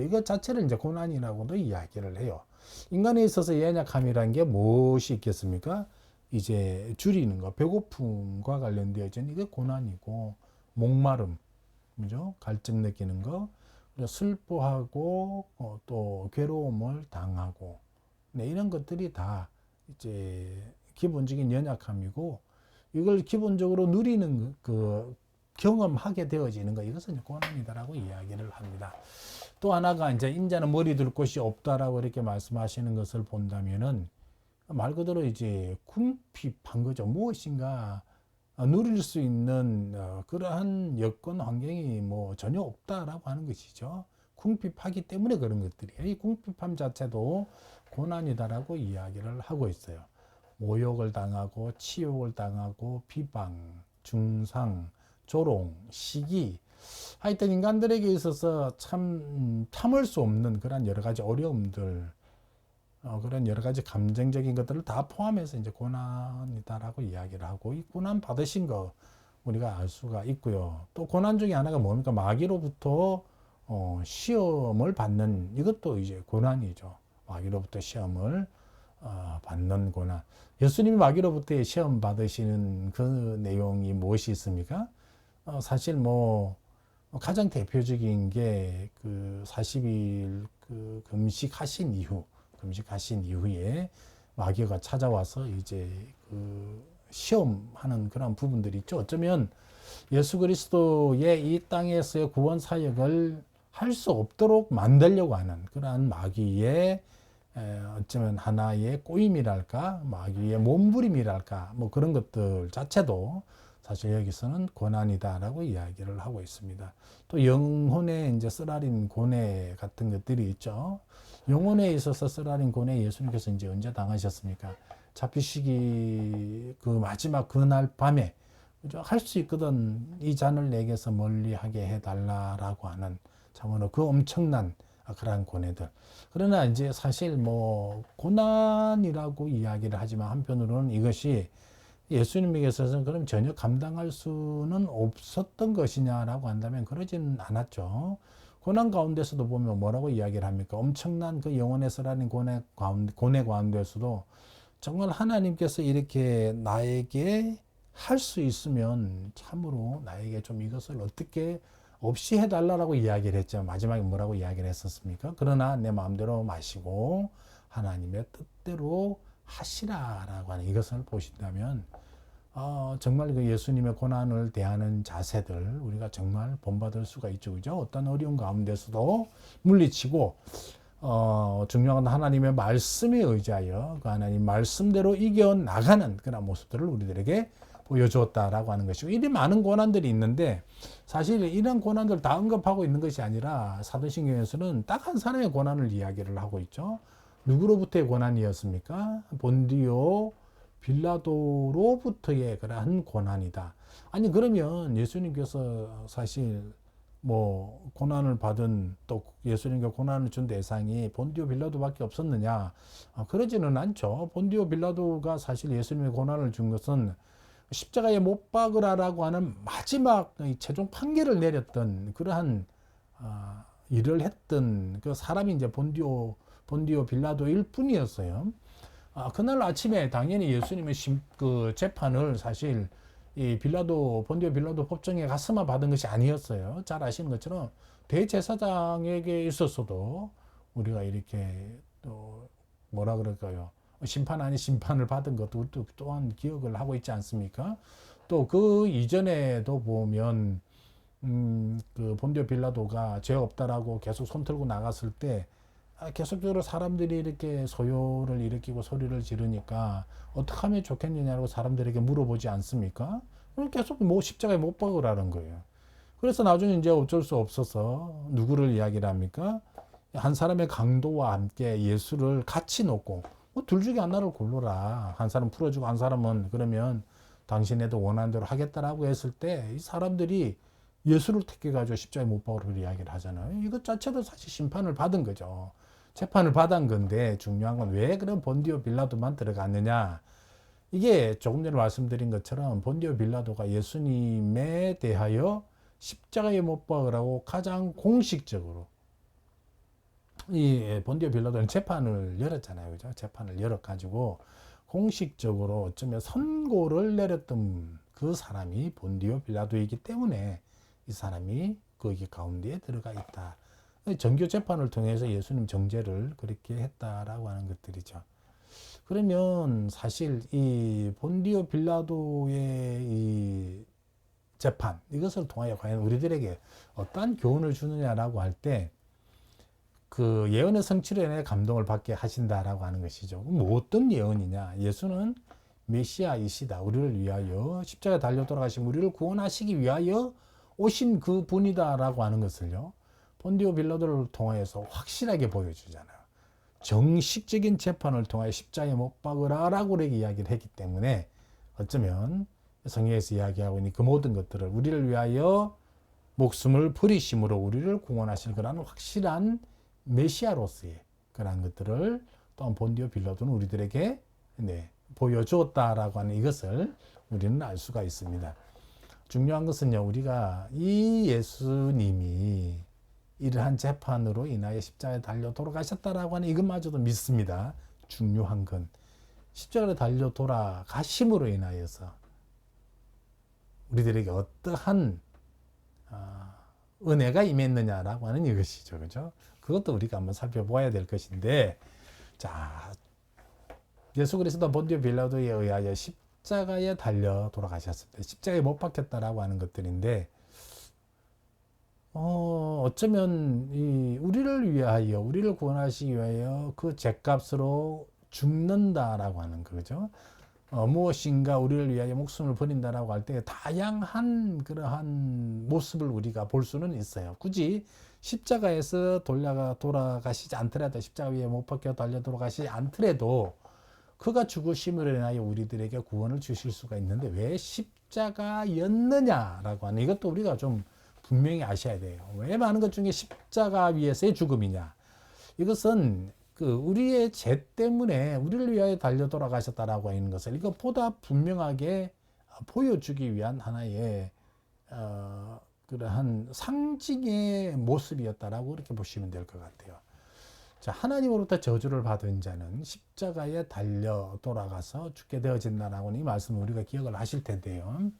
이것 자체를 이제 고난이라고도 이야기를 해요. 인간에 있어서 연약함이라는 게 무엇이 있겠습니까? 이제 줄이는 거, 배고픔과 관련되어진 이게 고난이고, 목마름, 그죠? 갈증 느끼는 거, 슬퍼하고 또 괴로움을 당하고, 이런 것들이 다 이제 기본적인 연약함이고, 이걸 기본적으로 누리는 그 경험하게 되어지는 거, 이것은 고난이다라고 이야기를 합니다. 또 하나가 이제 인자는 머리 둘 곳이 없다라고 이렇게 말씀하시는 것을 본다면은 말 그대로 이제 궁핍한 거죠. 무엇인가 누릴 수 있는 그러한 여건 환경이 뭐 전혀 없다라고 하는 것이죠. 궁핍하기 때문에 그런 것들이에요. 이 궁핍함 자체도 고난이다라고 이야기를 하고 있어요. 모욕을 당하고 치욕을 당하고 비방, 중상, 조롱, 시기, 하여튼 인간들에게 있어서 참 참을 수 없는 그런 여러 가지 어려움들, 그런 여러 가지 감정적인 것들을 다 포함해서 이제 고난이다라고 이야기를 하고, 이 고난 받으신 거 우리가 알 수가 있고요. 또 고난 중에 하나가 뭡니까? 마귀로부터 시험을 받는, 이것도 이제 고난이죠. 마귀로부터 시험을 받는 고난. 예수님이 마귀로부터 시험 받으시는 그 내용이 무엇이 있습니까? 사실 뭐 가장 대표적인 게 그 40일 그 금식하신 이후에 마귀가 찾아와서 이제 그 시험하는 그런 부분들이 있죠. 어쩌면 예수 그리스도의 이 땅에서의 구원 사역을 할 수 없도록 만들려고 하는 그러한 마귀의 어쩌면 하나의 꼬임이랄까, 마귀의 몸부림이랄까, 뭐 그런 것들 자체도 사실 여기서는 고난이다라고 이야기를 하고 있습니다. 또 영혼에 이제 쓰라린 고뇌 같은 것들이 있죠. 영혼에 있어서 쓰라린 고뇌, 예수님께서 이제 언제 당하셨습니까? 잡히시기 그 마지막 그날 밤에 할 수 있거든, 이 잔을 내게서 멀리하게 해달라라고 하는, 참으로 그 엄청난 그러한 고뇌들. 그러나 이제 사실 뭐 고난이라고 이야기를 하지만 한편으로는 이것이 예수님에게서는 그럼 전혀 감당할 수는 없었던 것이냐라고 한다면 그러지는 않았죠. 고난 가운데서도 보면 뭐라고 이야기를 합니까? 엄청난 그 영혼에서라는 고뇌 가운데서도 정말 하나님께서 이렇게 나에게 할 수 있으면 참으로 나에게 좀 이것을 어떻게 없이 해달라고 이야기를 했죠. 마지막에 뭐라고 이야기를 했었습니까? 그러나 내 마음대로 마시고 하나님의 뜻대로 하시라라고 하는 이것을 보신다면 정말 그 예수님의 고난을 대하는 자세들 우리가 정말 본받을 수가 있죠. 그죠? 어떤 어려운 가운데서도 물리치고 중요한 건 하나님의 말씀에 의지하여 그 하나님 말씀대로 이겨나가는 그런 모습들을 우리들에게 보여주었다라고 하는 것이고, 이리 많은 고난들이 있는데 사실 이런 고난들 다 언급하고 있는 것이 아니라 사도신경에서는 딱 한 사람의 고난을 이야기를 하고 있죠. 누구로부터의 고난이었습니까? 본디오 빌라도로부터의 그러한 고난이다. 아니 그러면 예수님께서 사실 뭐 고난을 받은, 또 예수님께 고난을 준 대상이 본디오 빌라도밖에 없었느냐? 그러지는 않죠. 본디오 빌라도가 사실 예수님의 고난을 준 것은 십자가에 못 박으라라고 하는 마지막 최종 판결을 내렸던 그러한 일을 했던 그 사람이 이제 본디오 빌라도일 뿐이었어요. 그날 아침에 당연히 예수님의 그 재판을 사실 이 본디오 빌라도 법정에 가서만 받은 것이 아니었어요. 잘 아시는 것처럼 대제사장에게 있었어도 우리가 이렇게 또 뭐라 그럴까요? 심판 아닌 심판을 받은 것도 또한 기억을 하고 있지 않습니까? 또 그 이전에도 보면 그 본디오 빌라도가 죄 없다라고 계속 손 들고 나갔을 때 계속적으로 사람들이 이렇게 소요를 일으키고 소리를 지르니까 어떻게 하면 좋겠느냐고 사람들에게 물어보지 않습니까? 계속 뭐 십자가에 못 박으라는 거예요. 그래서 나중에 이제 어쩔 수 없어서 누구를 이야기를 합니까? 한 사람의 강도와 함께 예수를 같이 놓고 둘 중에 하나를 골라라. 한 사람 풀어주고 한 사람은 그러면 당신네도 원하는 대로 하겠다라고 했을 때 이 사람들이 예수를 택해가지고 십자가에 못 박으라고 이야기를 하잖아요. 이것 자체도 사실 심판을 받은 거죠. 재판을 받은 건데 중요한 건 왜 그런 본디오 빌라도만 들어갔느냐. 이게 조금 전에 말씀드린 것처럼 본디오 빌라도가 예수님에 대하여 십자가에 못 박으라고 가장 공식적으로 이 본디오 빌라도는 재판을 열었잖아요. 그죠? 재판을 열어가지고 공식적으로 어쩌면 선고를 내렸던 그 사람이 본디오 빌라도이기 때문에 이 사람이 거기 가운데에 들어가 있다. 정교 재판을 통해서 예수님 정죄를 그렇게 했다라고 하는 것들이죠. 그러면 사실 이 본디오 빌라도의 이 재판, 이것을 통하여 과연 우리들에게 어떠한 교훈을 주느냐라고 할 때 그 예언의 성취로 인해 감동을 받게 하신다라고 하는 것이죠. 뭐 어떤 예언이냐? 예수는 메시아이시다. 우리를 위하여 십자가에 달려 돌아가신 우리를 구원하시기 위하여 오신 그 분이다라고 하는 것을요. 본디오 빌라도를 통하여서 확실하게 보여주잖아요. 정식적인 재판을 통하여 십자가에 못 박으라라고 그렇게 이야기를 했기 때문에 어쩌면 성경에서 이야기하고 있는 그 모든 것들을 우리를 위하여 목숨을 버리심으로 우리를 구원하실 거라는 확실한 메시아로서의 그런 것들을 또한 본디오 빌라도는 우리들에게 보여주었다라고 하는 이것을 우리는 알 수가 있습니다. 중요한 것은요, 우리가 이 예수님이 이러한 재판으로 인하여 십자가에 달려 돌아가셨다라고 하는 이것마저도 믿습니다. 중요한 건 십자가에 달려 돌아가심으로 인하여서 우리들에게 어떠한 은혜가 임했느냐라고 하는 이것이죠. 그죠? 그것도 우리가 한번 살펴보아야 될 것인데, 자, 예수 그리스도 본디오 빌라도에 의하여 십자가에 달려 돌아가셨습니다. 십자가에 못 박혔다라고 하는 것들인데, 어쩌면 우리를 위하여, 우리를 구원하시기 위하여 그 죗값으로 죽는다라고 하는 거죠. 무엇인가 우리를 위하여 목숨을 버린다라고 할 때 다양한 그러한 모습을 우리가 볼 수는 있어요. 굳이 십자가에서 돌아가시지 않더라도, 십자가 위에 못 박혀 달려 돌아가시지 않더라도 그가 죽으심으로 인하여 우리들에게 구원을 주실 수가 있는데 왜 십자가였느냐라고 하는 이것도 우리가 좀 분명히 아셔야 돼요. 왜 많은 것 중에 십자가 위에서의 죽음이냐. 이것은 우리의 죄 때문에 우리를 위하여 달려 돌아가셨다라고 하는 것을 이것보다 분명하게 보여주기 위한 하나의 그러한 상징의 모습이었다라고 그렇게 보시면 될 것 같아요. 자, 하나님으로부터 저주를 받은 자는 십자가에 달려 돌아가서 죽게 되어진다라고 하는 이 말씀을 우리가 기억을 하실 텐데요.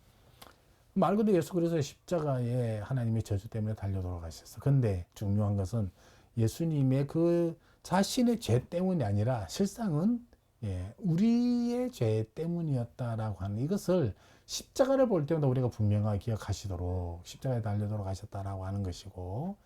말 그대로 예수 그리스도의 십자가에 하나님의 저주 때문에 달려 돌아가셨어. 근데 중요한 것은 예수님의 그 자신의 죄 때문이 아니라 실상은 예, 우리의 죄 때문이었다라고 하는 이것을 십자가를 볼 때마다 우리가 분명하게 기억하시도록 십자가에 달려 돌아가셨다라고 하는 것이고,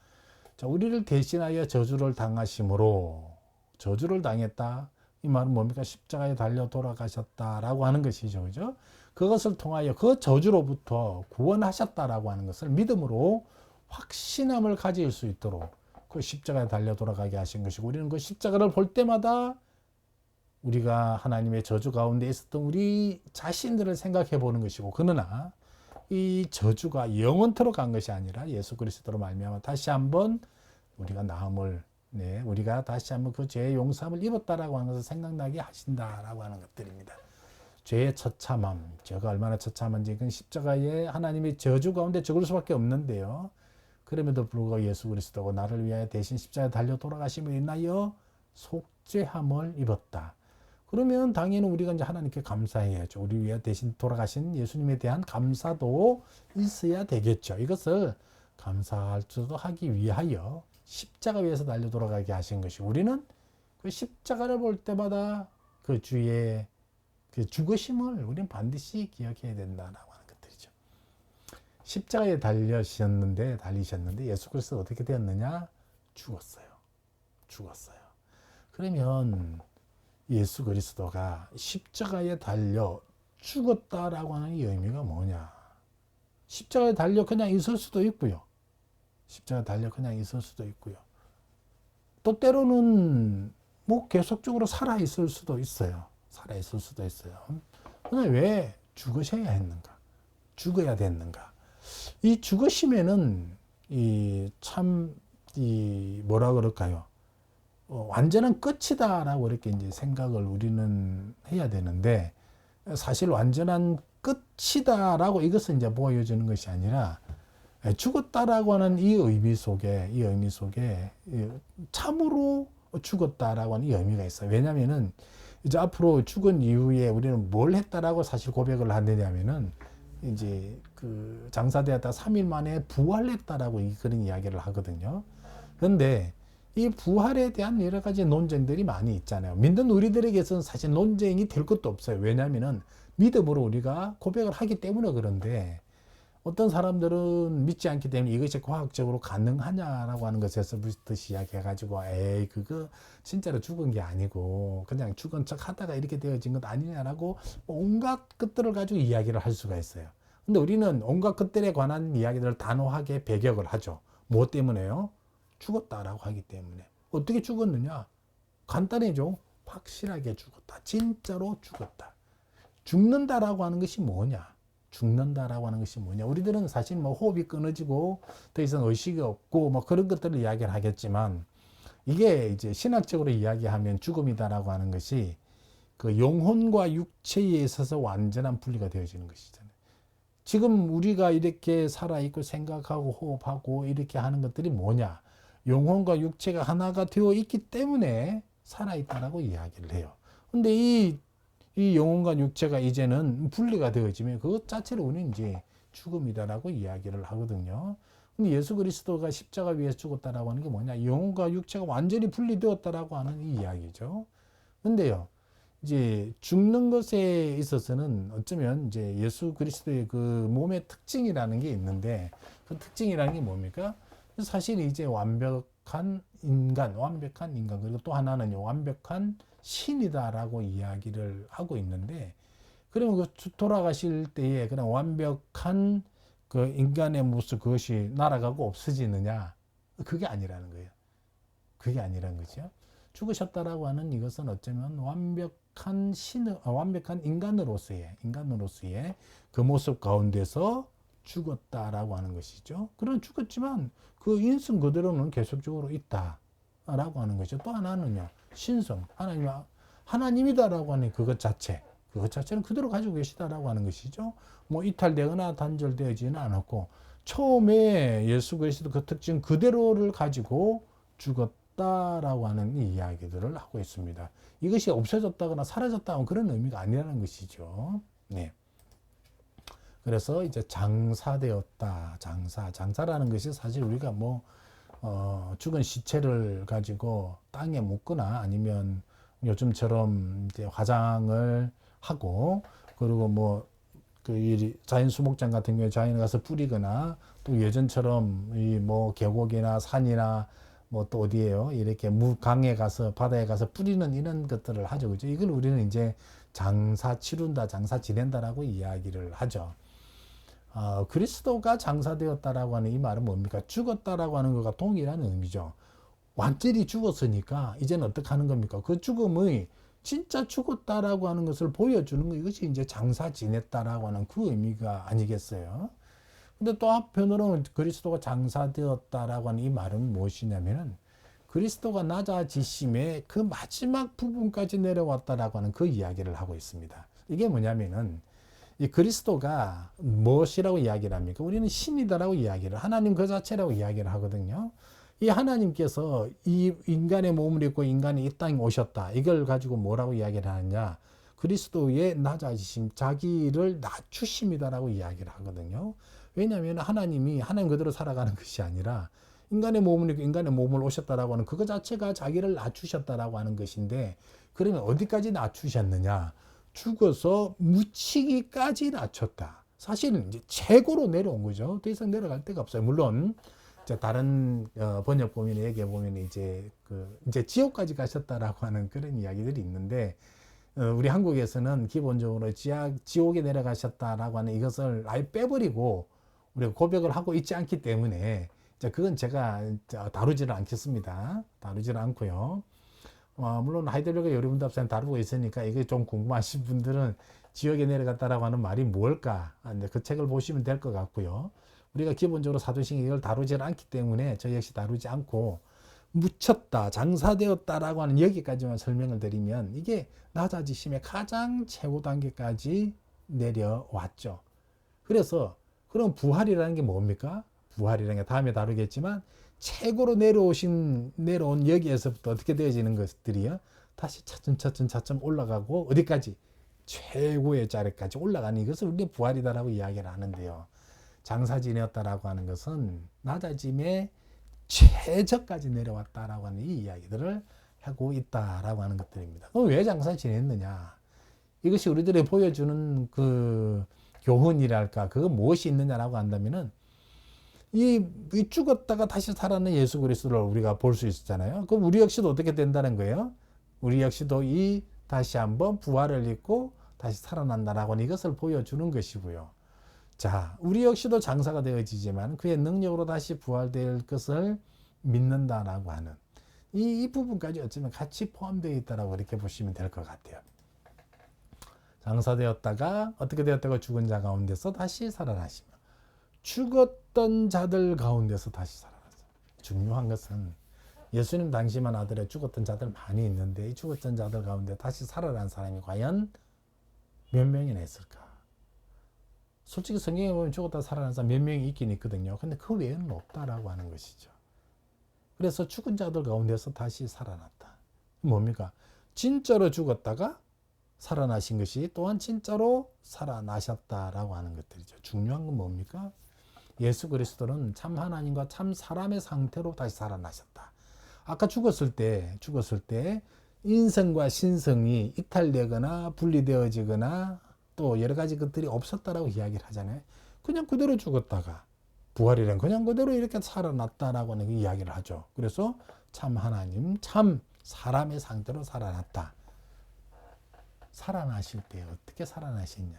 자, 우리를 대신하여 저주를 당하심으로 저주를 당했다. 이 말은 뭡니까? 십자가에 달려 돌아가셨다라고 하는 것이죠. 그죠? 그것을 통하여 그 저주로부터 구원하셨다라고 하는 것을 믿음으로 확신함을 가질 수 있도록 그 십자가에 달려 돌아가게 하신 것이고, 우리는 그 십자가를 볼 때마다 우리가 하나님의 저주 가운데 있었던 우리 자신들을 생각해 보는 것이고, 그러나 이 저주가 영원토록 간 것이 아니라 예수 그리스도로 말미암아 다시 한번 우리가 나음을, 네, 우리가 다시 한번 그 죄의 용서함을 입었다라고 하는 것을 생각나게 하신다라고 하는 것들입니다. 죄의 처참함, 죄가 얼마나 처참한지 그 십자가에 하나님의 저주 가운데 적을 수밖에 없는데요. 그럼에도 불구하고 예수 그리스도가 나를 위하여 대신 십자가에 달려 돌아가심으로 인하여 속죄함을 입었다. 그러면 당연히 우리가 이제 하나님께 감사해야죠. 우리 위해 대신 돌아가신 예수님에 대한 감사도 있어야 되겠죠. 이것을 감사할 수도 하기 위하여 십자가 위에서 달려 돌아가게 하신 것이, 우리는 그 십자가를 볼 때마다 그 주의 그 죽으심을 우리는 반드시 기억해야 된다라고 하는 것들이죠. 십자가에 달리셨는데 예수 그리스도 어떻게 되었느냐? 죽었어요. 그러면 예수 그리스도가 십자가에 달려 죽었다라고 하는 이 의미가 뭐냐? 십자가에 달려 그냥 있을 수도 있고요. 또 때로는 뭐 계속적으로 살아 있을 수도 있어요. 그러나 왜 죽으셔야 했는가? 죽어야 됐는가? 이 죽으심에는 뭐라 그럴까요? 완전한 끝이다라고 이렇게 이제 생각을 우리는 해야 되는데, 사실 완전한 끝이다라고 이것을 이제 보여주는 것이 아니라, 죽었다라고 하는 이 의미 속에 참으로 죽었다라고 하는 이 의미가 있어요. 왜냐면은 이제 앞으로 죽은 이후에 우리는 뭘 했다라고 사실 고백을 하느냐면은, 이제 그 장사되었다 3일 만에 부활했다라고 그런 이야기를 하거든요. 그런데 이 부활에 대한 여러 가지 논쟁들이 많이 있잖아요. 믿는 우리들에게서는 사실 논쟁이 될 것도 없어요. 왜냐하면은 믿음으로 우리가 고백을 하기 때문에. 그런데 어떤 사람들은 믿지 않기 때문에 이것이 과학적으로 가능하냐라고 하는 것에서부터 시작해가지고, 에이, 그거 진짜로 죽은 게 아니고 그냥 죽은 척 하다가 이렇게 되어진 것 아니냐라고 온갖 것들을 가지고 이야기를 할 수가 있어요. 근데 우리는 온갖 것들에 관한 이야기들을 단호하게 배격을 하죠. 뭐 때문에요? 죽었다라고 하기 때문에. 어떻게 죽었느냐? 간단해죠. 확실하게 죽었다. 진짜로 죽었다. 죽는다라고 하는 것이 뭐냐? 우리들은 사실 뭐 호흡이 끊어지고 더 이상 의식이 없고 뭐 그런 것들을 이야기를 하겠지만, 이게 이제 신학적으로 이야기하면 죽음이다라고 하는 것이 그 영혼과 육체에 있어서 완전한 분리가 되어지는 것이잖아요. 지금 우리가 이렇게 살아있고 생각하고 호흡하고 이렇게 하는 것들이 뭐냐? 영혼과 육체가 하나가 되어 있기 때문에 살아있다라고 이야기를 해요. 근데 이 영혼과 육체가 이제는 분리가 되어지면 그것 자체를 우리는 이제 죽음이다라고 이야기를 하거든요. 근데 예수 그리스도가 십자가 위에서 죽었다라고 하는 게 뭐냐? 영혼과 육체가 완전히 분리되었다라고 하는 이 이야기죠. 근데요, 이제 죽는 것에 있어서는 어쩌면 이제 예수 그리스도의 그 몸의 특징이라는 게 있는데, 그 특징이라는 게 뭡니까? 사실 이제 완벽한 인간, 그리고 또 하나는요, 완벽한 신이다라고 이야기를 하고 있는데, 그러면 그 돌아가실 때에 그냥 완벽한 그 인간의 모습, 그것이 날아가고 없어지느냐? 그게 아니라는 거예요. 그게 아니라는 거죠. 죽으셨다라고 하는 이것은 어쩌면 완벽한 인간으로서의 그 모습 가운데서 죽었다라고 하는 것이죠. 그런 죽었지만 그 인성 그대로는 계속적으로 있다라고 하는 것이죠. 또 하나는요, 신성, 하나님이다라고 하는 그것 자체는 그대로 가지고 계시다라고 하는 것이죠. 뭐 이탈되거나 단절되어지는 않았고, 처음에 예수 그리스도 그 특징 그대로를 가지고 죽었다라고 하는 이 이야기들을 하고 있습니다. 이것이 없어졌다거나 사라졌다는 그런 의미가 아니라는 것이죠. 네. 그래서 이제 장사되었다. 장사라는 것이 사실 우리가 뭐 죽은 시체를 가지고 땅에 묻거나 아니면 요즘처럼 이제 화장을 하고, 그리고 뭐 그 자연 수목장 같은 경우에 자연에 가서 뿌리거나, 또 예전처럼 이 뭐 계곡이나 산이나 뭐 또 어디에요, 이렇게 강에 가서 바다에 가서 뿌리는 이런 것들을 하죠. 그죠? 이걸 우리는 이제 장사 치룬다, 장사 지낸다라고 이야기를 하죠. 그리스도가 장사되었다라고 하는 이 말은 뭡니까? 죽었다라고 하는 것과 동일한 의미죠. 완전히 죽었으니까 이제는 어떻게 하는 겁니까? 그 죽음의 진짜 죽었다라고 하는 것을 보여주는 거, 이것이 이제 장사 지냈다라고 하는 그 의미가 아니겠어요? 근데 또 한편으로는 그리스도가 장사되었다라고 하는 이 말은 무엇이냐면은, 그리스도가 낮아지심의 그 마지막 부분까지 내려왔다라고 하는 그 이야기를 하고 있습니다. 이게 뭐냐면은, 이 그리스도가 무엇이라고 이야기를 합니까? 우리는 신이다라고 이야기를, 하나님 그 자체라고 이야기를 하거든요. 이 하나님께서 이 인간의 몸을 입고 인간이 이 땅에 오셨다, 이걸 가지고 뭐라고 이야기를 하느냐? 그리스도의 낮아지심, 자기를 낮추심이다라고 이야기를 하거든요. 왜냐하면 하나님이 하나님 그대로 살아가는 것이 아니라 인간의 몸을 입고 인간의 몸을 오셨다라고 하는 그거 자체가 자기를 낮추셨다라고 하는 것인데, 그러면 어디까지 낮추셨느냐? 죽어서 묻히기까지 낮췄다. 사실은 이제 최고로 내려온 거죠. 더 이상 내려갈 데가 없어요. 물론 다른 번역 보면, 얘기해 보면 이제 이제 지옥까지 가셨다라고 하는 그런 이야기들이 있는데, 우리 한국에서는 기본적으로 지옥에 내려가셨다라고 하는 이것을 아예 빼버리고 우리가 고백을 하고 있지 않기 때문에, 그건 제가 다루지를 않겠습니다. 다루지를 않고요. 물론 하이델베르크 여리문답사는 다루고 있으니까 이게 좀 궁금하신 분들은 지옥에 내려갔다라고 하는 말이 뭘까? 그 책을 보시면 될 것 같고요. 우리가 기본적으로 사도신경 이걸 다루지 않기 때문에 저 역시 다루지 않고, 묻혔다, 장사되었다라고 하는 여기까지만 설명을 드리면, 이게 낮아지심의 가장 최고 단계까지 내려왔죠. 그래서 그럼 부활이라는 게 뭡니까? 부활이라는 게 다음에 다루겠지만, 최고로 내려온 여기에서부터 어떻게 되어지는 것들이요? 다시 차츰 올라가고, 어디까지? 최고의 자리까지 올라가는 이것을 우리가 부활이다라고 이야기를 하는데요. 장사 지내었다라고 하는 것은 낮아짐의 최저까지 내려왔다라고 하는 이 이야기들을 하고 있다라고 하는 것들입니다. 그럼 왜 장사 지냈느냐? 이것이 우리들이 보여주는 그 교훈이랄까, 그거 무엇이 있느냐라고 한다면은, 이 죽었다가 다시 살아난 예수 그리스도를 우리가 볼 수 있었잖아요. 그럼 우리 역시도 어떻게 된다는 거예요? 우리 역시도 이 다시 한번 부활을 입고 다시 살아난다라고 하는 이것을 보여주는 것이고요. 자, 우리 역시도 장사가 되어지지만 그의 능력으로 다시 부활될 것을 믿는다라고 하는 이 부분까지 어쩌면 같이 포함되어 있다라고 이렇게 보시면 될 것 같아요. 장사되었다가 어떻게 되었다가 죽은 자 가운데서 다시 살아나시며, 죽었던 자들 가운데서 다시 살아났어요. 중요한 것은 예수님 당시만 하더라도 죽었던 자들 많이 있는데, 이 죽었던 자들 가운데 다시 살아난 사람이 과연 몇 명이나 있을까? 솔직히 성경에 보면 죽었다 살아난 사람 몇 명이 있긴 있거든요. 근데 그 외에는 없다라고 하는 것이죠. 그래서 죽은 자들 가운데서 다시 살아났다. 뭡니까? 진짜로 죽었다가 살아나신 것이 또한 진짜로 살아나셨다라고 하는 것들이죠. 중요한 건 뭡니까? 예수 그리스도는 참 하나님과 참 사람의 상태로 다시 살아나셨다. 아까 죽었을 때 인성과 신성이 이탈되거나 분리되어지거나 또 여러 가지 것들이 없었다라고 이야기를 하잖아요. 그냥 그대로 죽었다가 부활이란 그냥 그대로 이렇게 살아났다라고 하는 이야기를 하죠. 그래서 참 하나님, 참 사람의 상태로 살아났다. 살아나실 때 어떻게 살아나시냐?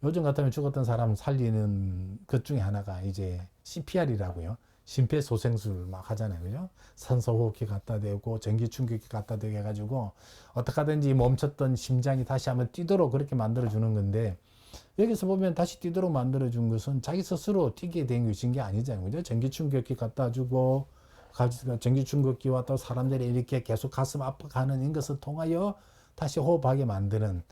요즘 같으면 죽었던 사람 살리는 것 중에 하나가 이제 CPR이라고요. 심폐소생술 막 하잖아요. 그죠? 산소호흡기 갖다 대고 전기 충격기 갖다 대고 해가지고 어떻게 하든지 멈췄던 심장이 다시 한번 뛰도록 그렇게 만들어주는 건데, 여기서 보면 다시 뛰도록 만들어준 것은 자기 스스로 뛰게 된 것인 게 아니잖아요. 그죠? 전기 충격기 갖다 주고, 전기 충격기와 또 사람들이 이렇게 계속 가슴 압박하는 이것을 통하여 다시 호흡하게 만드는,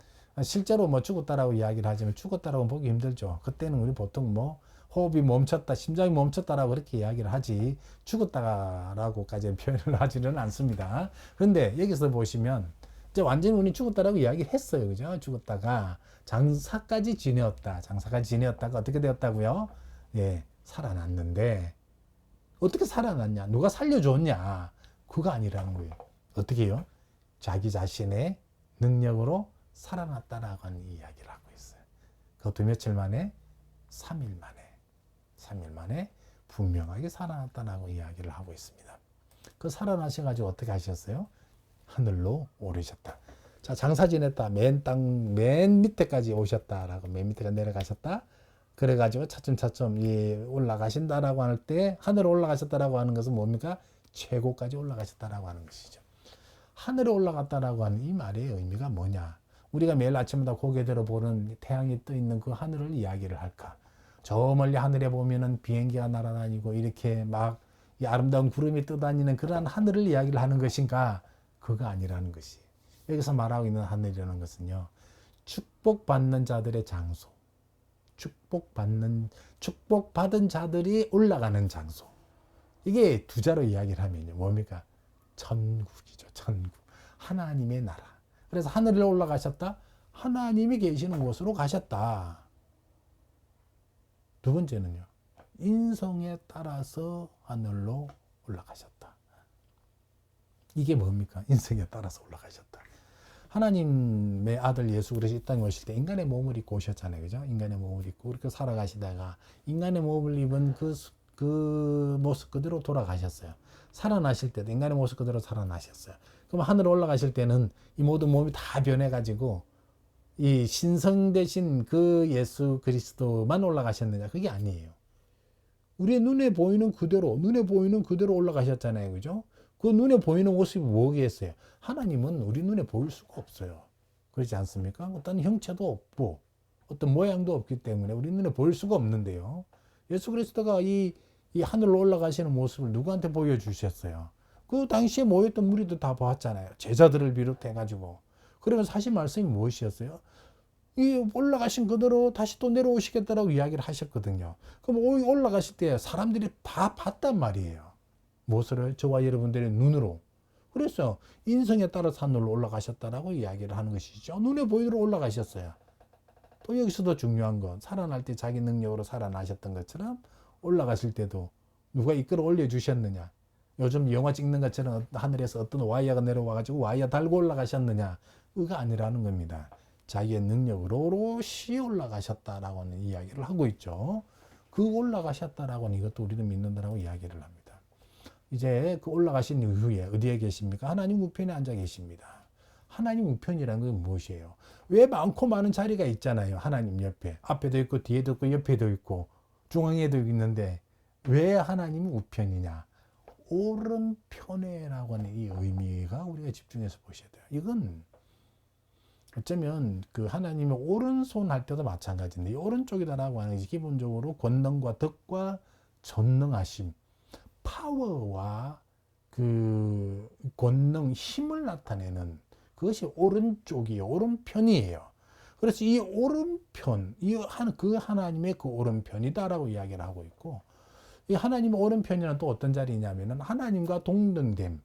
실제로 뭐 죽었다라고 이야기를 하지만 죽었다라고 보기 힘들죠. 그때는 우리 보통 뭐 호흡이 멈췄다, 심장이 멈췄다라고 그렇게 이야기를 하지, 죽었다라고까지는 표현을 하지는 않습니다. 그런데 여기서 보시면 이제 완전히 우리 죽었다라고 이야기를 했어요. 그죠? 죽었다가 장사까지 지내었다. 장사까지 지내었다가 어떻게 되었다고요? 예, 살아났는데, 어떻게 살아났냐? 누가 살려줬냐? 그거 아니라는 거예요. 어떻게 해요? 자기 자신의 능력으로 살아났다라고 하는 이야기를 하고 있어요. 그것도 며칠 만에? 3일 만에 분명하게 살아났다라고 이야기를 하고 있습니다. 그 살아나셔가지고 어떻게 하셨어요? 하늘로 오르셨다. 자, 장사 지냈다. 맨 밑에까지 오셨다라고, 맨 밑에가 내려가셨다. 그래가지고 차츰차츰 올라가신다라고 할 때, 하늘에 올라가셨다라고 하는 것은 뭡니까? 최고까지 올라가셨다라고 하는 것이죠. 하늘에 올라갔다라고 하는 이 말의 의미가 뭐냐? 우리가 매일 아침마다 고개 들어 보는 태양이 떠 있는 그 하늘을 이야기를 할까? 저 멀리 하늘에 보면은 비행기가 날아다니고 이렇게 막 이 아름다운 구름이 떠다니는 그러한 하늘을 이야기를 하는 것인가? 그거 아니라는 것이. 여기서 말하고 있는 하늘이라는 것은요, 축복받는 자들의 장소. 축복받은 자들이 올라가는 장소. 이게 두 자로 이야기를 하면요, 뭡니까? 천국이죠, 천국. 하나님의 나라. 그래서 하늘에 올라가셨다? 하나님이 계시는 곳으로 가셨다. 두 번째는요, 인성에 따라서 하늘로 올라가셨다. 이게 뭡니까? 인성에 따라서 올라가셨다. 하나님의 아들 예수 그리스도 이 땅에 오실 때 인간의 몸을 입고 오셨잖아요. 그죠? 인간의 몸을 입고 그렇게 살아가시다가 인간의 몸을 입은 그 모습 그대로 돌아가셨어요. 살아나실 때도 인간의 모습 그대로 살아나셨어요. 그럼 하늘에 올라가실 때는 이 모든 몸이 다 변해가지고 이 신성 대신 그 예수 그리스도만 올라가셨느냐? 그게 아니에요. 우리의 눈에 보이는 그대로 올라가셨잖아요. 그죠? 그 눈에 보이는 모습이 뭐겠어요? 하나님은 우리 눈에 보일 수가 없어요. 그렇지 않습니까? 어떤 형체도 없고 어떤 모양도 없기 때문에 우리 눈에 보일 수가 없는데요. 예수 그리스도가 이 하늘로 올라가시는 모습을 누구한테 보여주셨어요? 그 당시에 모였던 무리도 다 보았잖아요. 제자들을 비롯해가지고. 그러면 사실 말씀이 무엇이었어요? 이 올라가신 그대로 다시 또 내려오시겠다라고 이야기를 하셨거든요. 그럼 올라가실 때 사람들이 다 봤단 말이에요. 무엇을? 저와 여러분들의 눈으로. 그래서 인성에 따라서 하늘로 올라가셨다라고 이야기를 하는 것이죠. 눈에 보이도록 올라가셨어요. 또 여기서도 중요한 건 살아날 때 자기 능력으로 살아나셨던 것처럼 올라가실 때도 누가 이끌어 올려주셨느냐. 요즘 영화 찍는 것처럼 하늘에서 어떤 와이어가 내려와가지고 와이어 달고 올라가셨느냐. 그거 아니라는 겁니다. 자기의 능력으로 오롯이 올라가셨다라고 하는 이야기를 하고 있죠. 그 올라가셨다라고 하는 이것도 우리는 믿는다라고 이야기를 합니다. 이제 그 올라가신 이후에 어디에 계십니까? 하나님 우편에 앉아 계십니다. 하나님 우편이라는 건 무엇이에요? 왜 많고 많은 자리가 있잖아요. 하나님 옆에. 앞에도 있고 뒤에도 있고 옆에도 있고 중앙에도 있는데 왜 하나님 우편이냐? 오른편에라고 하는 이 의미가 우리가 집중해서 보셔야 돼요. 이건 어쩌면 그 하나님의 오른손 할 때도 마찬가지인데 이 오른쪽이다라고 하는 것이 기본적으로 권능과 덕과 전능하심, 파워와 그 권능, 힘을 나타내는 그것이 오른쪽이에요. 오른편이에요. 그래서 이 오른편, 그 하나님의 그 오른편이다라고 이야기를 하고 있고 이 하나님의 오른편이란 또 어떤 자리냐면은 하나님과 동등됨.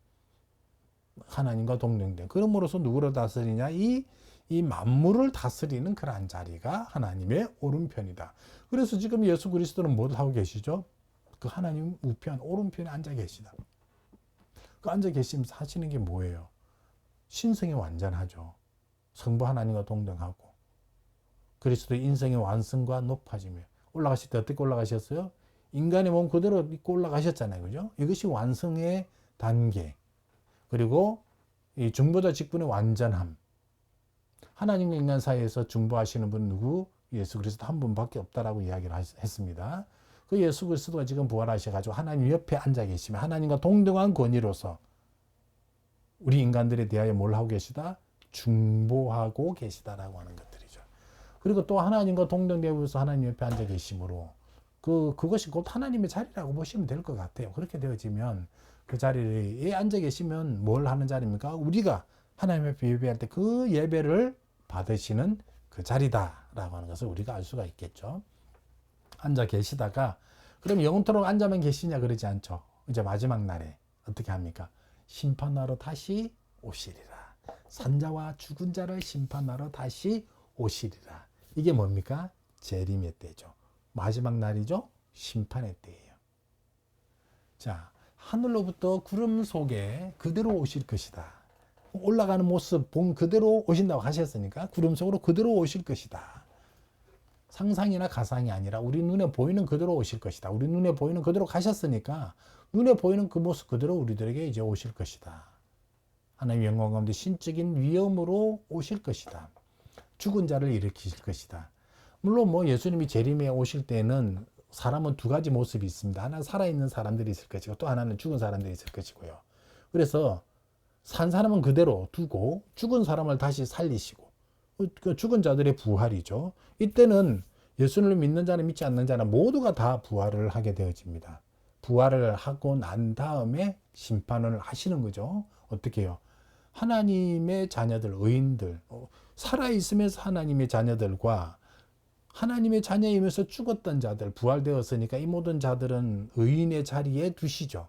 그럼으로써 누구를 다스리냐? 이 만물을 다스리는 그러한 자리가 하나님의 오른편이다. 그래서 지금 예수 그리스도는 뭘 하고 계시죠? 그 하나님 우편, 오른편에 앉아 계시다. 그 앉아 계시면서 하시는 게 뭐예요? 신성이 완전하죠. 성부 하나님과 동등하고 그리스도의 인성의 완성과 높아지며 올라가실 때 어떻게 올라가셨어요? 인간의 몸 그대로 입고 올라가셨잖아요. 그죠? 이것이 완성의 단계. 그리고 이 중보자 직분의 완전함. 하나님과 인간 사이에서 중보하시는 분 누구? 예수 그리스도 한 분밖에 없다라고 이야기를 했습니다. 그 예수 그리스도가 지금 부활하셔가지고 하나님 옆에 앉아 계시며 하나님과 동등한 권위로서 우리 인간들에 대하여 뭘 하고 계시다? 중보하고 계시다라고 하는 것들이죠. 그리고 또 하나님과 동등되어서 하나님 옆에 앉아 계심으로 그것이 곧 하나님의 자리라고 보시면 될 것 같아요. 그렇게 되어지면 그 자리에 앉아 계시면 뭘 하는 자리입니까? 우리가 하나님 앞에 예배할 때 그 예배를 받으시는 그 자리다라고 하는 것을 우리가 알 수가 있겠죠. 앉아 계시다가 그럼 영원토록 앉아만 계시냐 그러지 않죠. 이제 마지막 날에 어떻게 합니까? 심판하러 다시 오시리라. 산자와 죽은 자를 심판하러 다시 오시리라. 이게 뭡니까? 재림의 때죠. 마지막 날이죠. 심판의 때예요. 자, 하늘로부터 구름 속에 그대로 오실 것이다. 올라가는 모습 본 그대로 오신다고 하셨으니까 구름 속으로 그대로 오실 것이다. 상상이나 가상이 아니라 우리 눈에 보이는 그대로 오실 것이다. 우리 눈에 보이는 그대로 가셨으니까 눈에 보이는 그 모습 그대로 우리들에게 이제 오실 것이다. 하나님의 영광 가운데 신적인 위엄으로 오실 것이다. 죽은 자를 일으키실 것이다. 물론 뭐 예수님이 재림에 오실 때는 사람은 두 가지 모습이 있습니다. 하나는 살아있는 사람들이 있을 것이고 또 하나는 죽은 사람들이 있을 것이고요. 그래서 산 사람은 그대로 두고 죽은 사람을 다시 살리시고 그 죽은 자들의 부활이죠. 이때는 예수를 믿는 자는 믿지 않는 자는 모두가 다 부활을 하게 되어집니다. 부활을 하고 난 다음에 심판을 하시는 거죠. 어떻게 해요? 하나님의 자녀들, 의인들, 살아있으면서 하나님의 자녀들과 하나님의 자녀이면서 죽었던 자들, 부활되었으니까 이 모든 자들은 의인의 자리에 두시죠.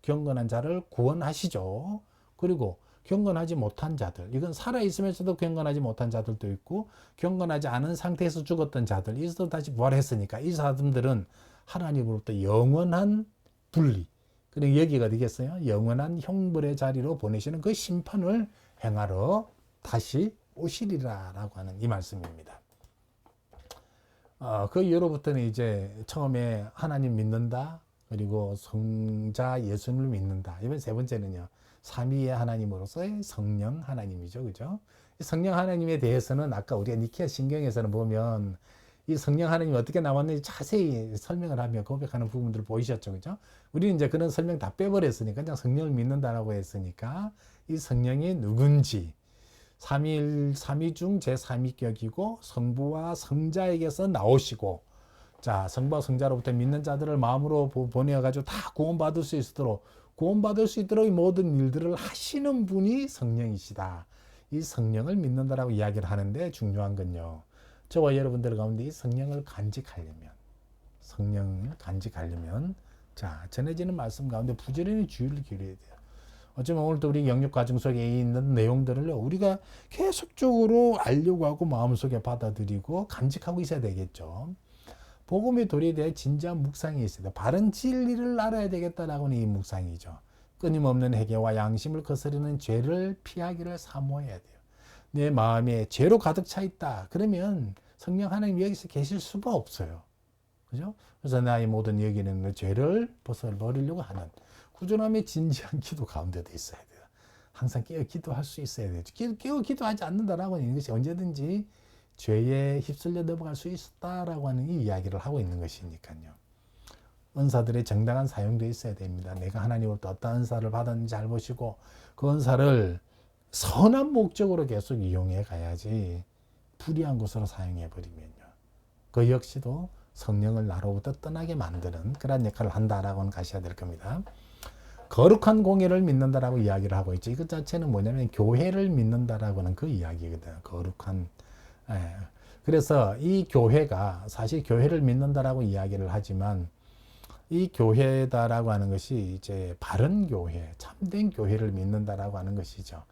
경건한 자를 구원하시죠. 그리고 경건하지 못한 자들, 이건 살아있으면서도 경건하지 못한 자들도 있고 경건하지 않은 상태에서 죽었던 자들, 이것도 다시 부활했으니까 이 사람들은 하나님으로부터 영원한 분리, 그리고 여기가 되겠어요? 영원한 형벌의 자리로 보내시는 그 심판을 행하러 다시 오시리라 라고 하는 이 말씀입니다. 그 이후로부터는 이제 처음에 하나님 믿는다, 그리고 성자 예수님을 믿는다. 이번 세 번째는요, 삼위의 하나님으로서의 성령 하나님이죠. 그죠? 성령 하나님에 대해서는 아까 우리가 니케아 신경에서는 보면 이 성령 하나님이 어떻게 나왔는지 자세히 설명을 하며 고백하는 부분들을 보이셨죠. 그죠? 우리는 이제 그런 설명 다 빼버렸으니까 그냥 성령을 믿는다라고 했으니까 이 성령이 누군지, 삼위 중 제3위격이고 성부와 성자에게서 나오시고, 자, 성부와 성자로부터 믿는 자들을 마음으로 보내어가지고 다 구원받을 수 있도록 이 모든 일들을 하시는 분이 성령이시다. 이 성령을 믿는다라고 이야기를 하는데 중요한 건요, 저와 여러분들 가운데 이 성령을 간직하려면 자, 전해지는 말씀 가운데 부지런히 주의를 기울여야 돼요. 어쩌면 오늘도 우리 영육 과정 속에 있는 내용들을 우리가 계속적으로 알려고 하고 마음속에 받아들이고 간직하고 있어야 되겠죠. 복음의 도리에 대해 진지한 묵상이 있어야 돼. 바른 진리를 알아야 되겠다라고는 이 묵상이죠. 끊임없는 회개와 양심을 거스르는 죄를 피하기를 사모해야 돼요. 내 마음에 죄로 가득 차 있다. 그러면 성령 하나님 여기서 계실 수가 없어요. 그죠? 그래서 나의 모든 여기는 죄를 벗어버리려고 하는 꾸준함의 진지한 기도 가운데도 있어야 돼요. 항상 깨어 기도할 수 있어야 돼요. 깨어 기도하지 않는다라고 하는 것이 언제든지 죄에 휩쓸려 넘어갈 수 있다라고 하는 이 이야기를 하고 있는 것이니까요. 은사들의 정당한 사용도 있어야 됩니다. 내가 하나님으로부터 어떤 은사를 받았는지 잘 보시고 그 은사를 선한 목적으로 계속 이용해 가야지 불의한 것으로 사용해 버리면요, 그 역시도 성령을 나로부터 떠나게 만드는 그런 역할을 한다라고는 가셔야 될 겁니다. 거룩한 공예를 믿는다라고 이야기를 하고 있죠. 이것 자체는 뭐냐면 교회를 믿는다라고 하는 그 이야기거든요. 거룩한. 그래서 이 교회가 사실 교회를 믿는다라고 이야기를 하지만 이 교회다라고 하는 것이 이제 바른 교회, 참된 교회를 믿는다라고 하는 것이죠.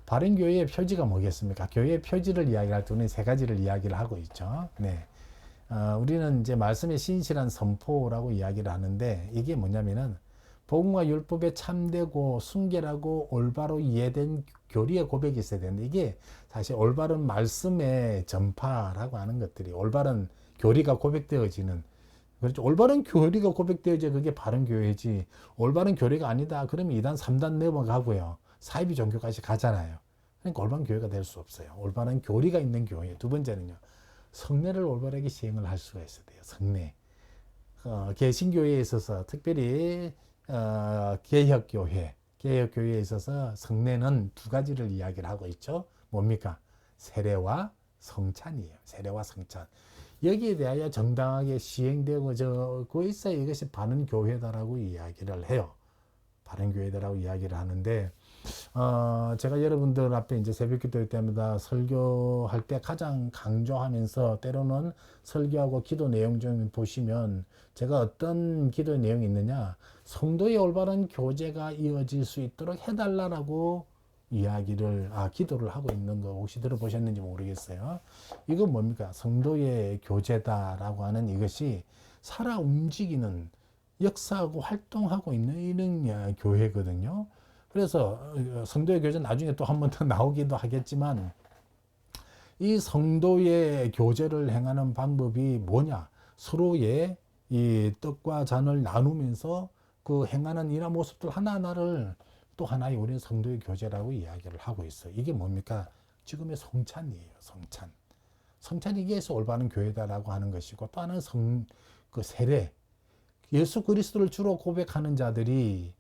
바른 교회의 표지가 뭐겠습니까? 교회의 표지를 이야기할 때 우리는 세 가지를 이야기를 하고 있죠. 네. 우리는 이제 말씀의 신실한 선포라고 이야기를 하는데 이게 뭐냐면은 복음과 율법에 참되고 순결하고 올바로 이해된 교리의 고백이 있어야 되는데 이게 사실 올바른 말씀의 전파라고 하는 것들이 올바른 교리가 고백되어지는, 그렇죠. 올바른 교리가 고백되어져 그게 바른 교회지, 올바른 교리가 아니다 그러면 2단 3단 넘어가고요, 사이비 종교까지 가잖아요. 그러니까 올바른 교회가 될 수 없어요. 올바른 교리가 있는 교회. 두 번째는요, 성례를 올바르게 시행을 할 수가 있어야 돼요. 성례. 개신교회에 있어서 특별히 개혁교회에 있어서 성례는 두 가지를 이야기를 하고 있죠. 뭡니까? 세례와 성찬이에요. 세례와 성찬. 여기에 대하여 정당하게 시행되고 그 있어야 이것이 바른 교회다라고 이야기를 해요. 바른 교회다라고 이야기를 하는데, 제가 여러분들 앞에 이제 새벽기도 때마다 설교할 때 가장 강조하면서 때로는 설교하고 기도 내용 좀 보시면 제가 어떤 기도의 내용이 있느냐, 성도의 올바른 교제가 이어질 수 있도록 해달라고 기도를 하고 있는 거 혹시 들어보셨는지 모르겠어요. 이건 뭡니까? 성도의 교제다라고 하는 이것이 살아 움직이는, 역사하고 활동하고 있는 이런 교회거든요. 그래서 성도의 교제 나중에 또 한 번 더 나오기도 하겠지만 이 성도의 교제를 행하는 방법이 뭐냐? 서로의 이 떡과 잔을 나누면서 그 행하는 이런 모습들 하나하나를 또 하나의 우리는 성도의 교제라고 이야기를 하고 있어요. 이게 뭡니까? 지금의 성찬이에요. 성찬. 성찬이 이게서 올바른 교회다라고 하는 것이고, 또 하나는 그 세례. 예수 그리스도를 주로 고백하는 자들이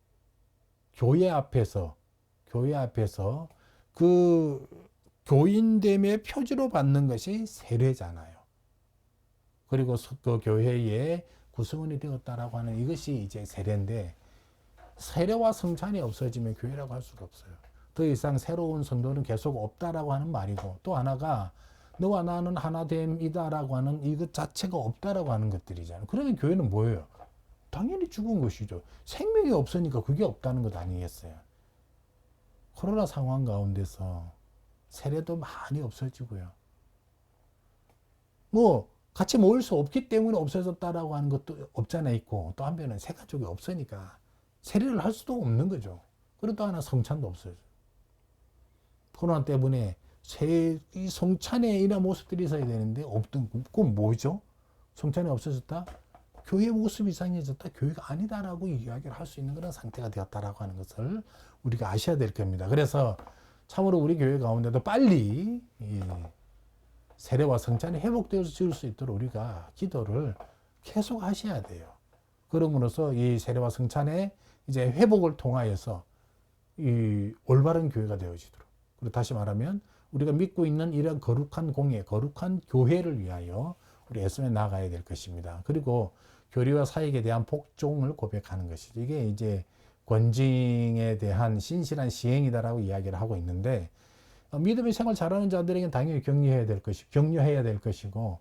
교회 앞에서 그 교인됨의 표지로 받는 것이 세례잖아요. 그리고 그 교회의 구성원이 되었다라고 하는 이것이 이제 세례인데, 세례와 성찬이 없어지면 교회라고 할 수가 없어요. 더 이상 새로운 성도는 계속 없다라고 하는 말이고, 또 하나가 너와 나는 하나됨이다라고 하는 이것 자체가 없다라고 하는 것들이잖아요. 그러면 교회는 뭐예요? 당연히 죽은 것이죠. 생명이 없으니까 그게 없다는 것 아니겠어요? 코로나 상황 가운데서 세례도 많이 없어지고요. 뭐 같이 모일 수 없기 때문에 없어졌다라고 하는 것도 없잖아 있고, 또 한편은 새 가족이 없으니까 세례를 할 수도 없는 거죠. 그리고 또 하나 성찬도 없어요. 코로나 때문에 이 성찬에 이런 모습들이 있어야 되는데 없던, 그건 뭐죠? 성찬이 없어졌다? 교회 모습이 이상해졌다? 교회가 아니다라고 이야기를 할 수 있는 그런 상태가 되었다라고 하는 것을 우리가 아셔야 될 겁니다. 그래서 참으로 우리 교회 가운데도 빨리 세례와 성찬이 회복되어질 수 있도록 우리가 기도를 계속 하셔야 돼요. 그러므로써 이 세례와 성찬의 이제 회복을 통하여서 이 올바른 교회가 되어지도록. 그리고 다시 말하면 우리가 믿고 있는 이런 거룩한 공예, 거룩한 교회를 위하여 우리 애쓰며 나가야 될 것입니다. 그리고 교리와 사역에 대한 복종을 고백하는 것이죠. 이게 이제 권징에 대한 신실한 시행이다라고 이야기를 하고 있는데, 믿음의 생활 잘하는 자들에게는 당연히 격려해야 될 것이고,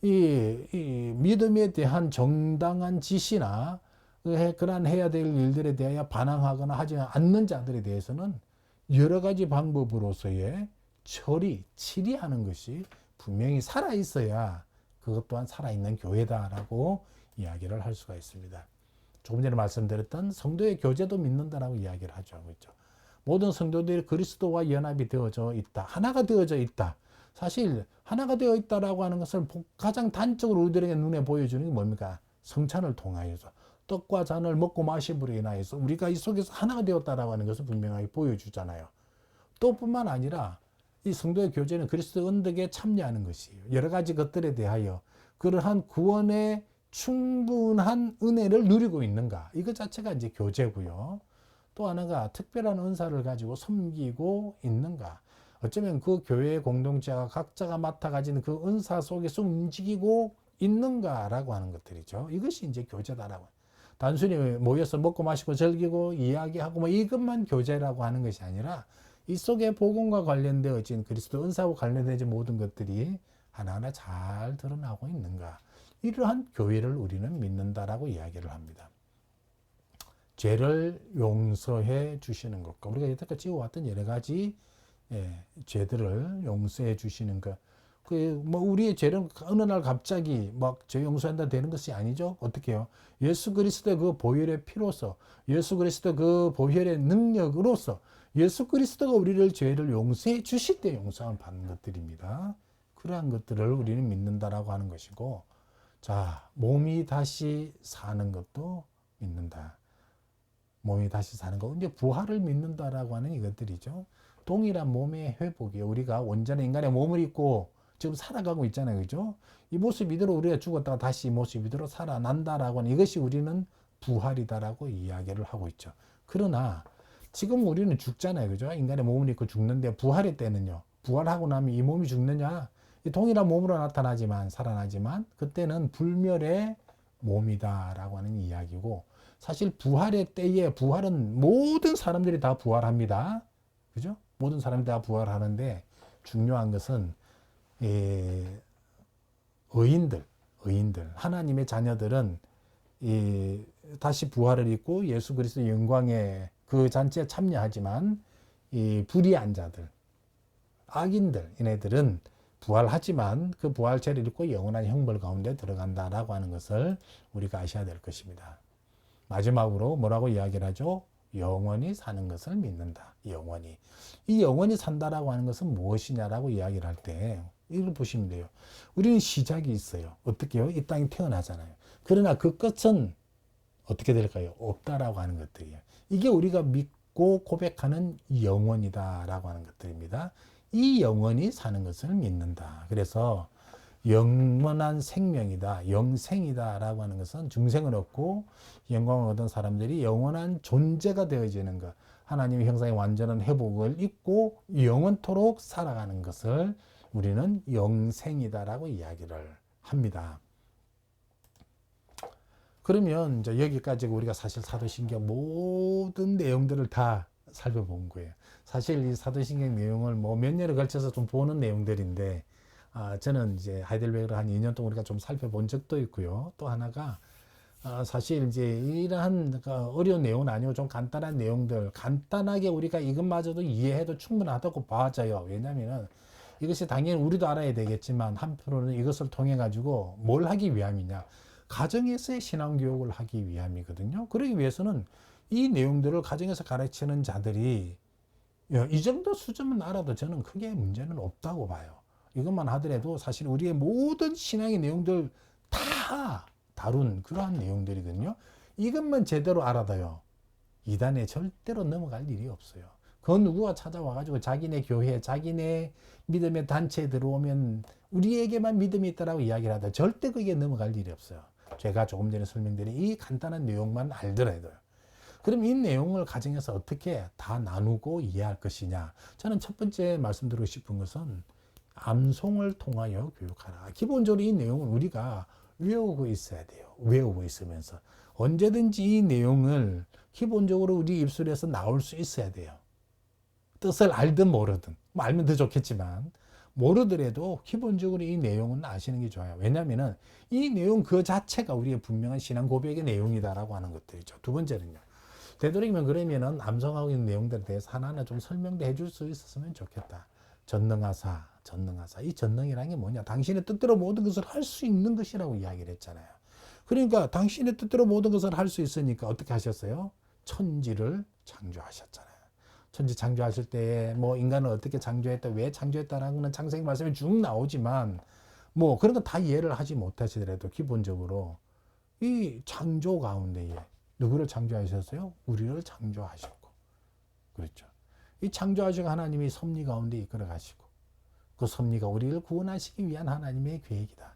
이 믿음에 대한 정당한 지시나 그러한 해야 될 일들에 대하여 반항하거나 하지 않는 자들에 대해서는 여러 가지 방법으로서의 치리하는 것이 분명히 살아있어야 그것 또한 살아있는 교회다라고 이야기를 할 수가 있습니다. 조금 전에 말씀드렸던 성도의 교제도 믿는다라고 이야기를 하죠. 그렇죠? 모든 성도들이 그리스도와 연합이 되어져 있다. 하나가 되어져 있다. 사실 하나가 되어 있다라고 하는 것을 가장 단적으로 우리들에게 눈에 보여주는 게 뭡니까? 성찬을 통하여서 떡과 잔을 먹고 마심으로 인하여서 우리가 이 속에서 하나가 되었다라고 하는 것을 분명하게 보여주잖아요. 또 뿐만 아니라 이 성도의 교제는 그리스도 언덕에 참여하는 것이에요. 여러 가지 것들에 대하여 그러한 구원의 충분한 은혜를 누리고 있는가. 이것 자체가 이제 교제고요. 또 하나가 특별한 은사를 가지고 섬기고 있는가. 어쩌면 그 교회의 공동체가 각자가 맡아 가진 그 은사 속에서 움직이고 있는가라고 하는 것들이죠. 이것이 이제 교제다라고. 단순히 모여서 먹고 마시고 즐기고 이야기하고 뭐 이것만 교제라고 하는 것이 아니라 이 속에 복음과 관련되어진 그리스도 은사와 관련되어진 모든 것들이 하나하나 잘 드러나고 있는가. 이러한 교회를 우리는 믿는다라고 이야기를 합니다. 죄를 용서해 주시는 것과 우리가 여태까지 지어왔던 여러 가지 죄들을 용서해 주시는 것. 뭐 우리의 죄는 어느 날 갑자기 막 죄 용서한다 되는 것이 아니죠. 어떻게 해요? 예수 그리스도의 그 보혈의 피로서, 예수 그리스도 그 보혈의 능력으로서 예수 그리스도가 우리를 죄를 용서해 주실 때 용서를 받는 것들입니다. 그러한 것들을 우리는 믿는다라고 하는 것이고, 자, 몸이 다시 사는 것도 믿는다. 몸이 다시 사는 거. 이제 부활을 믿는다라고 하는 이것들이죠. 동일한 몸의 회복이에요. 우리가 온전한 인간의 몸을 입고 지금 살아가고 있잖아요. 그죠? 이 모습 이대로 우리가 죽었다가 다시 이 모습 이대로 살아난다라고 하는 이것이 우리는 부활이다라고 이야기를 하고 있죠. 그러나 지금 우리는 죽잖아요. 그죠? 인간의 몸을 입고 죽는데 부활의 때는요. 부활하고 나면 이 몸이 죽느냐? 이 동일한 몸으로 나타나지만 살아나지만 그때는 불멸의 몸이다라고 하는 이야기고, 사실 부활의 때에 부활은 모든 사람들이 다 부활합니다. 그죠? 모든 사람들이 다 부활하는데 중요한 것은 의인들, 하나님의 자녀들은 다시 부활을 입고 예수 그리스도의 영광의 그 잔치에 참여하지만 이 불의한 자들, 악인들, 얘네들은 부활하지만 그 부활체를 입고 영원한 형벌 가운데 들어간다라고 하는 것을 우리가 아셔야 될 것입니다. 마지막으로 뭐라고 이야기를 하죠? 영원히 사는 것을 믿는다. 영원히. 이 영원히 산다라고 하는 것은 무엇이냐라고 이야기를 할 때 이걸 보시면 돼요. 우리는 시작이 있어요. 어떻게요? 이 땅에 태어나잖아요. 그러나 그 끝은 어떻게 될까요? 없다라고 하는 것들이에요. 이게 우리가 믿고 고백하는 영원이다라고 하는 것들입니다. 이 영원히 사는 것을 믿는다. 그래서 영원한 생명이다, 영생이다라고 하는 것은 중생을 얻고 영광을 얻은 사람들이 영원한 존재가 되어지는 것, 하나님의 형상의 완전한 회복을 입고 영원토록 살아가는 것을 우리는 영생이다라고 이야기를 합니다. 그러면 이제 여기까지 우리가 사실 사도신경 모든 내용들을 다 살펴본 거예요. 사실 이 사도신경 내용을 뭐 몇 년에 걸쳐서 좀 보는 내용들인데, 저는 이제 하이델베르를 한 2년 동안 우리가 좀 살펴본 적도 있고요. 또 하나가, 사실 이제 이러한 어려운 내용은 아니고 좀 간단한 내용들, 간단하게 우리가 이것마저도 이해해도 충분하다고 봐져요. 왜냐면은 이것이 당연히 우리도 알아야 되겠지만, 한편으로는 이것을 통해 가지고 뭘 하기 위함이냐. 가정에서의 신앙교육을 하기 위함이거든요. 그러기 위해서는 이 내용들을 가정에서 가르치는 자들이 이 정도 수준만 알아도 저는 크게 문제는 없다고 봐요. 이것만 하더라도 사실 우리의 모든 신앙의 내용들 다 다룬 그러한 내용들이거든요. 이것만 제대로 알아도요, 이단에 절대로 넘어갈 일이 없어요. 그 누구가 찾아와가지고 자기네 교회, 자기네 믿음의 단체에 들어오면 우리에게만 믿음이 있다라고 이야기를 하다 절대 그게 넘어갈 일이 없어요. 제가 조금 전에 설명드린 이 간단한 내용만 알더라도요. 그럼 이 내용을 가정에서 어떻게 다 나누고 이해할 것이냐. 저는 첫 번째 말씀드리고 싶은 것은 암송을 통하여 교육하라. 기본적으로 이 내용은 우리가 외우고 있어야 돼요. 외우고 있으면서 언제든지 이 내용을 기본적으로 우리 입술에서 나올 수 있어야 돼요. 뜻을 알든 모르든, 뭐 알면 더 좋겠지만 모르더라도 기본적으로 이 내용은 아시는 게 좋아요. 왜냐하면 이 내용 그 자체가 우리의 분명한 신앙 고백의 내용이다라고 하는 것들이죠. 두 번째는요, 되도록이면 그러면은 암송하고 있는 내용들에 대해서 하나하나 좀 설명도 해줄 수 있었으면 좋겠다. 전능하사. 이 전능이라는 게 뭐냐? 당신의 뜻대로 모든 것을 할 수 있는 것이라고 이야기를 했잖아요. 그러니까 당신의 뜻대로 모든 것을 할 수 있으니까 어떻게 하셨어요? 천지를 창조하셨잖아요. 천지 창조하실 때 뭐 인간을 어떻게 창조했다, 왜 창조했다라는 건 창세기 말씀에 쭉 나오지만 뭐 그런 거 다 이해를 하지 못하시더라도 기본적으로 이 창조 가운데에 누구를 창조하셨어요? 우리를 창조하셨고, 그렇죠. 이 창조하시고 하나님이 섭리 가운데 이끌어 가시고 그 섭리가 우리를 구원하시기 위한 하나님의 계획이다.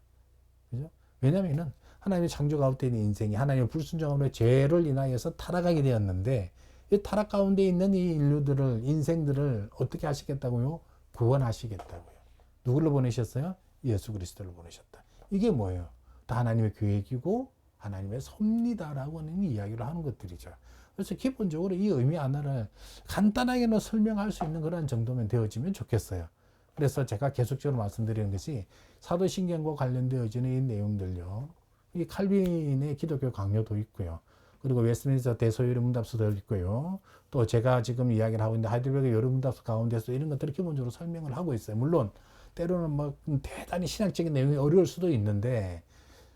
그죠? 왜냐면은 하나님의 창조 가운데 있는 인생이 하나님의 불순종함으로 죄를 인하여서 타락하게 되었는데, 이 타락 가운데 있는 이 인류들을, 인생들을 어떻게 하시겠다고요? 구원하시겠다고요. 누구를 보내셨어요? 예수 그리스도를 보내셨다. 이게 뭐예요? 다 하나님의 계획이고 하나님의 섭리다라고 하는 이야기를 하는 것들이죠. 그래서 기본적으로 이 의미 하나를 간단하게는 설명할 수 있는 그런 정도면 되어지면 좋겠어요. 그래서 제가 계속적으로 말씀드리는 것이 사도신경과 관련되어지는 이 내용들요, 이 칼빈의 기독교 강요도 있고요. 그리고 웨스트민스터 대소요리 문답서도 있고요. 또 제가 지금 이야기를 하고 있는데 하이델베르 요리 문답서 가운데서 이런 것들을 기본적으로 설명을 하고 있어요. 물론 때로는 뭐 대단히 신학적인 내용이 어려울 수도 있는데,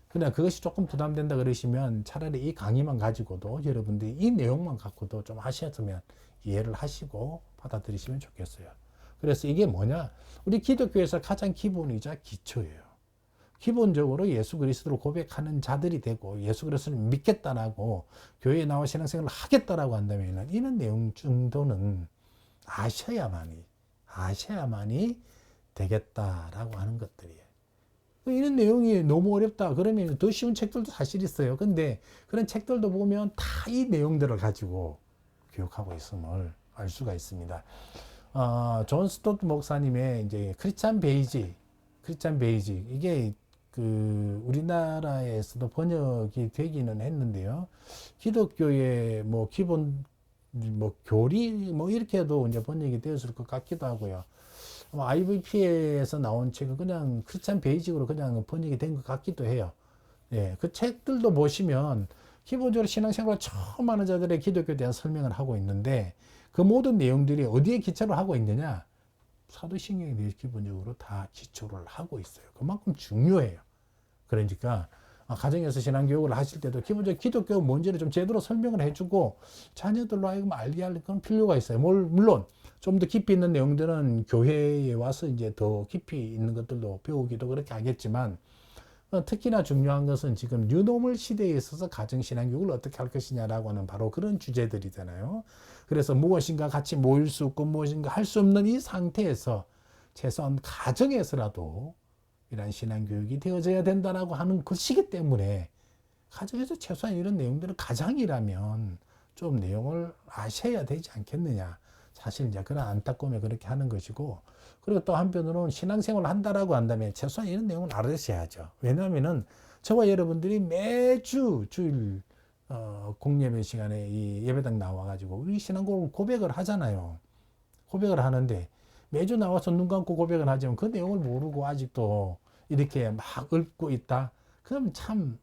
그냥 그것이 조금 부담된다 그러시면 차라리 이 강의만 가지고도 여러분들이 이 내용만 갖고도 좀 하셨으면 이해를 하시고 받아들이시면 좋겠어요. 그래서 이게 뭐냐? 우리 기독교에서 가장 기본이자 기초예요. 기본적으로 예수 그리스도를 고백하는 자들이 되고 예수 그리스도를 믿겠다라고 교회에 나와 신앙생활을 하겠다라고 한다면 이런 내용 정도는 아셔야만이 되겠다라고 하는 것들이에요. 이런 내용이 너무 어렵다 그러면 더 쉬운 책들도 사실 있어요. 근데 그런 책들도 보면 다 이 내용들을 가지고 교육하고 있음을 알 수가 있습니다. 존 스토트 목사님의 이제 크리스찬 베이직 이게 우리나라에서도 번역이 되기는 했는데요. 기독교의 뭐 기본 뭐 교리 뭐 이렇게도 이제 번역이 되었을 것 같기도 하고요. IVP에서 나온 책은 그냥 크리스찬 베이직으로 그냥 번역이 된 것 같기도 해요. 예, 그 책들도 보시면 기본적으로 신앙생활을 처음 하는 자들의 기독교에 대한 설명을 하고 있는데, 그 모든 내용들이 어디에 기초를 하고 있느냐? 사도신경에 대해서 기본적으로 다 기초를 하고 있어요. 그만큼 중요해요. 그러니까 가정에서 신앙교육을 하실 때도 기본적으로 기독교 뭔지를 좀 제대로 설명을 해주고 자녀들로 하여금 알게 할 그런 필요가 있어요. 물론 좀 더 깊이 있는 내용들은 교회에 와서 이제 더 깊이 있는 것들도 배우기도 그렇게 하겠지만 특히나 중요한 것은 지금 뉴노멀 시대에 있어서 가정신앙교육을 어떻게 할 것이냐라고 하는 바로 그런 주제들이잖아요. 그래서 무엇인가 같이 모일 수 없고 무엇인가 할 수 없는 이 상태에서 최소한 가정에서라도 이런 신앙교육이 되어져야 된다라고 하는 것이기 때문에 가정에서 최소한 이런 내용들을 가장이라면 좀 내용을 아셔야 되지 않겠느냐. 사실 이제 그런 안타까움에 그렇게 하는 것이고, 그리고 또 한편으로는 신앙생활을 한다라고 한다면 최소한 이런 내용을 알으셔야죠. 왜냐하면은 저와 여러분들이 매주 주일 공예배 시간에 이 예배당 나와가지고 우리 신앙을 고백을 하잖아요. 고백을 하는데 매주 나와서 눈 감고 고백을 하지만 그 내용을 모르고 아직도 이렇게 막 읊고 있다. 그럼 참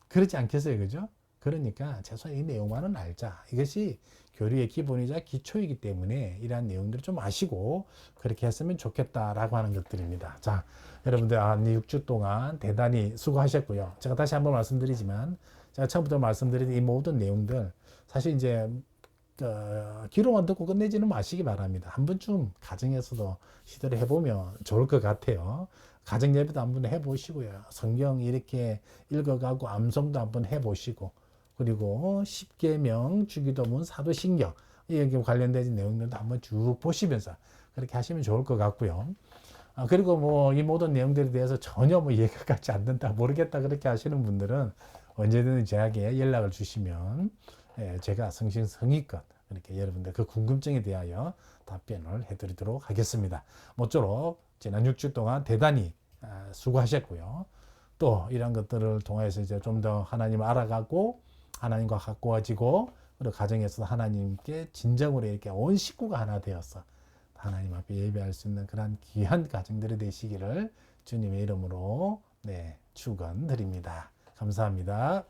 그렇지 않겠어요, 그죠? 그러니까 최소한 이 내용만은 알자. 이것이 교리의 기본이자 기초이기 때문에 이러한 내용들을 좀 아시고 그렇게 했으면 좋겠다라고 하는 것들입니다. 자, 여러분들 한 6주 동안 대단히 수고하셨고요. 제가 다시 한번 말씀드리지만 제가 처음부터 말씀드린 이 모든 내용들 사실 이제 귀로만 듣고 끝내지는 마시기 바랍니다. 한 번쯤 가정에서도 시도를 해보면 좋을 것 같아요. 가정 예배도 한번 해보시고요. 성경 이렇게 읽어가고 암송도 한번 해보시고, 그리고 십계명, 주기도문, 사도신경 여기 관련된 내용들도 한번 쭉 보시면서 그렇게 하시면 좋을 것 같고요. 그리고 뭐 이 모든 내용들에 대해서 전혀 뭐 이해가 가지 않는다, 모르겠다 그렇게 하시는 분들은 언제든 저에게 연락을 주시면 제가 성심성의껏 이렇게 여러분들 그 궁금증에 대하여 답변을 해드리도록 하겠습니다. 모쪼록 지난 6주 동안 대단히 수고하셨고요. 또 이런 것들을 통해서 이제 좀 더 하나님을 알아가고 하나님과 가까워지고 그리고 가정에서 하나님께 진정으로 이렇게 온 식구가 하나 되어서 하나님 앞에 예배할 수 있는 그런 귀한 가정들이 되시기를 주님의 이름으로 축원드립니다. 감사합니다.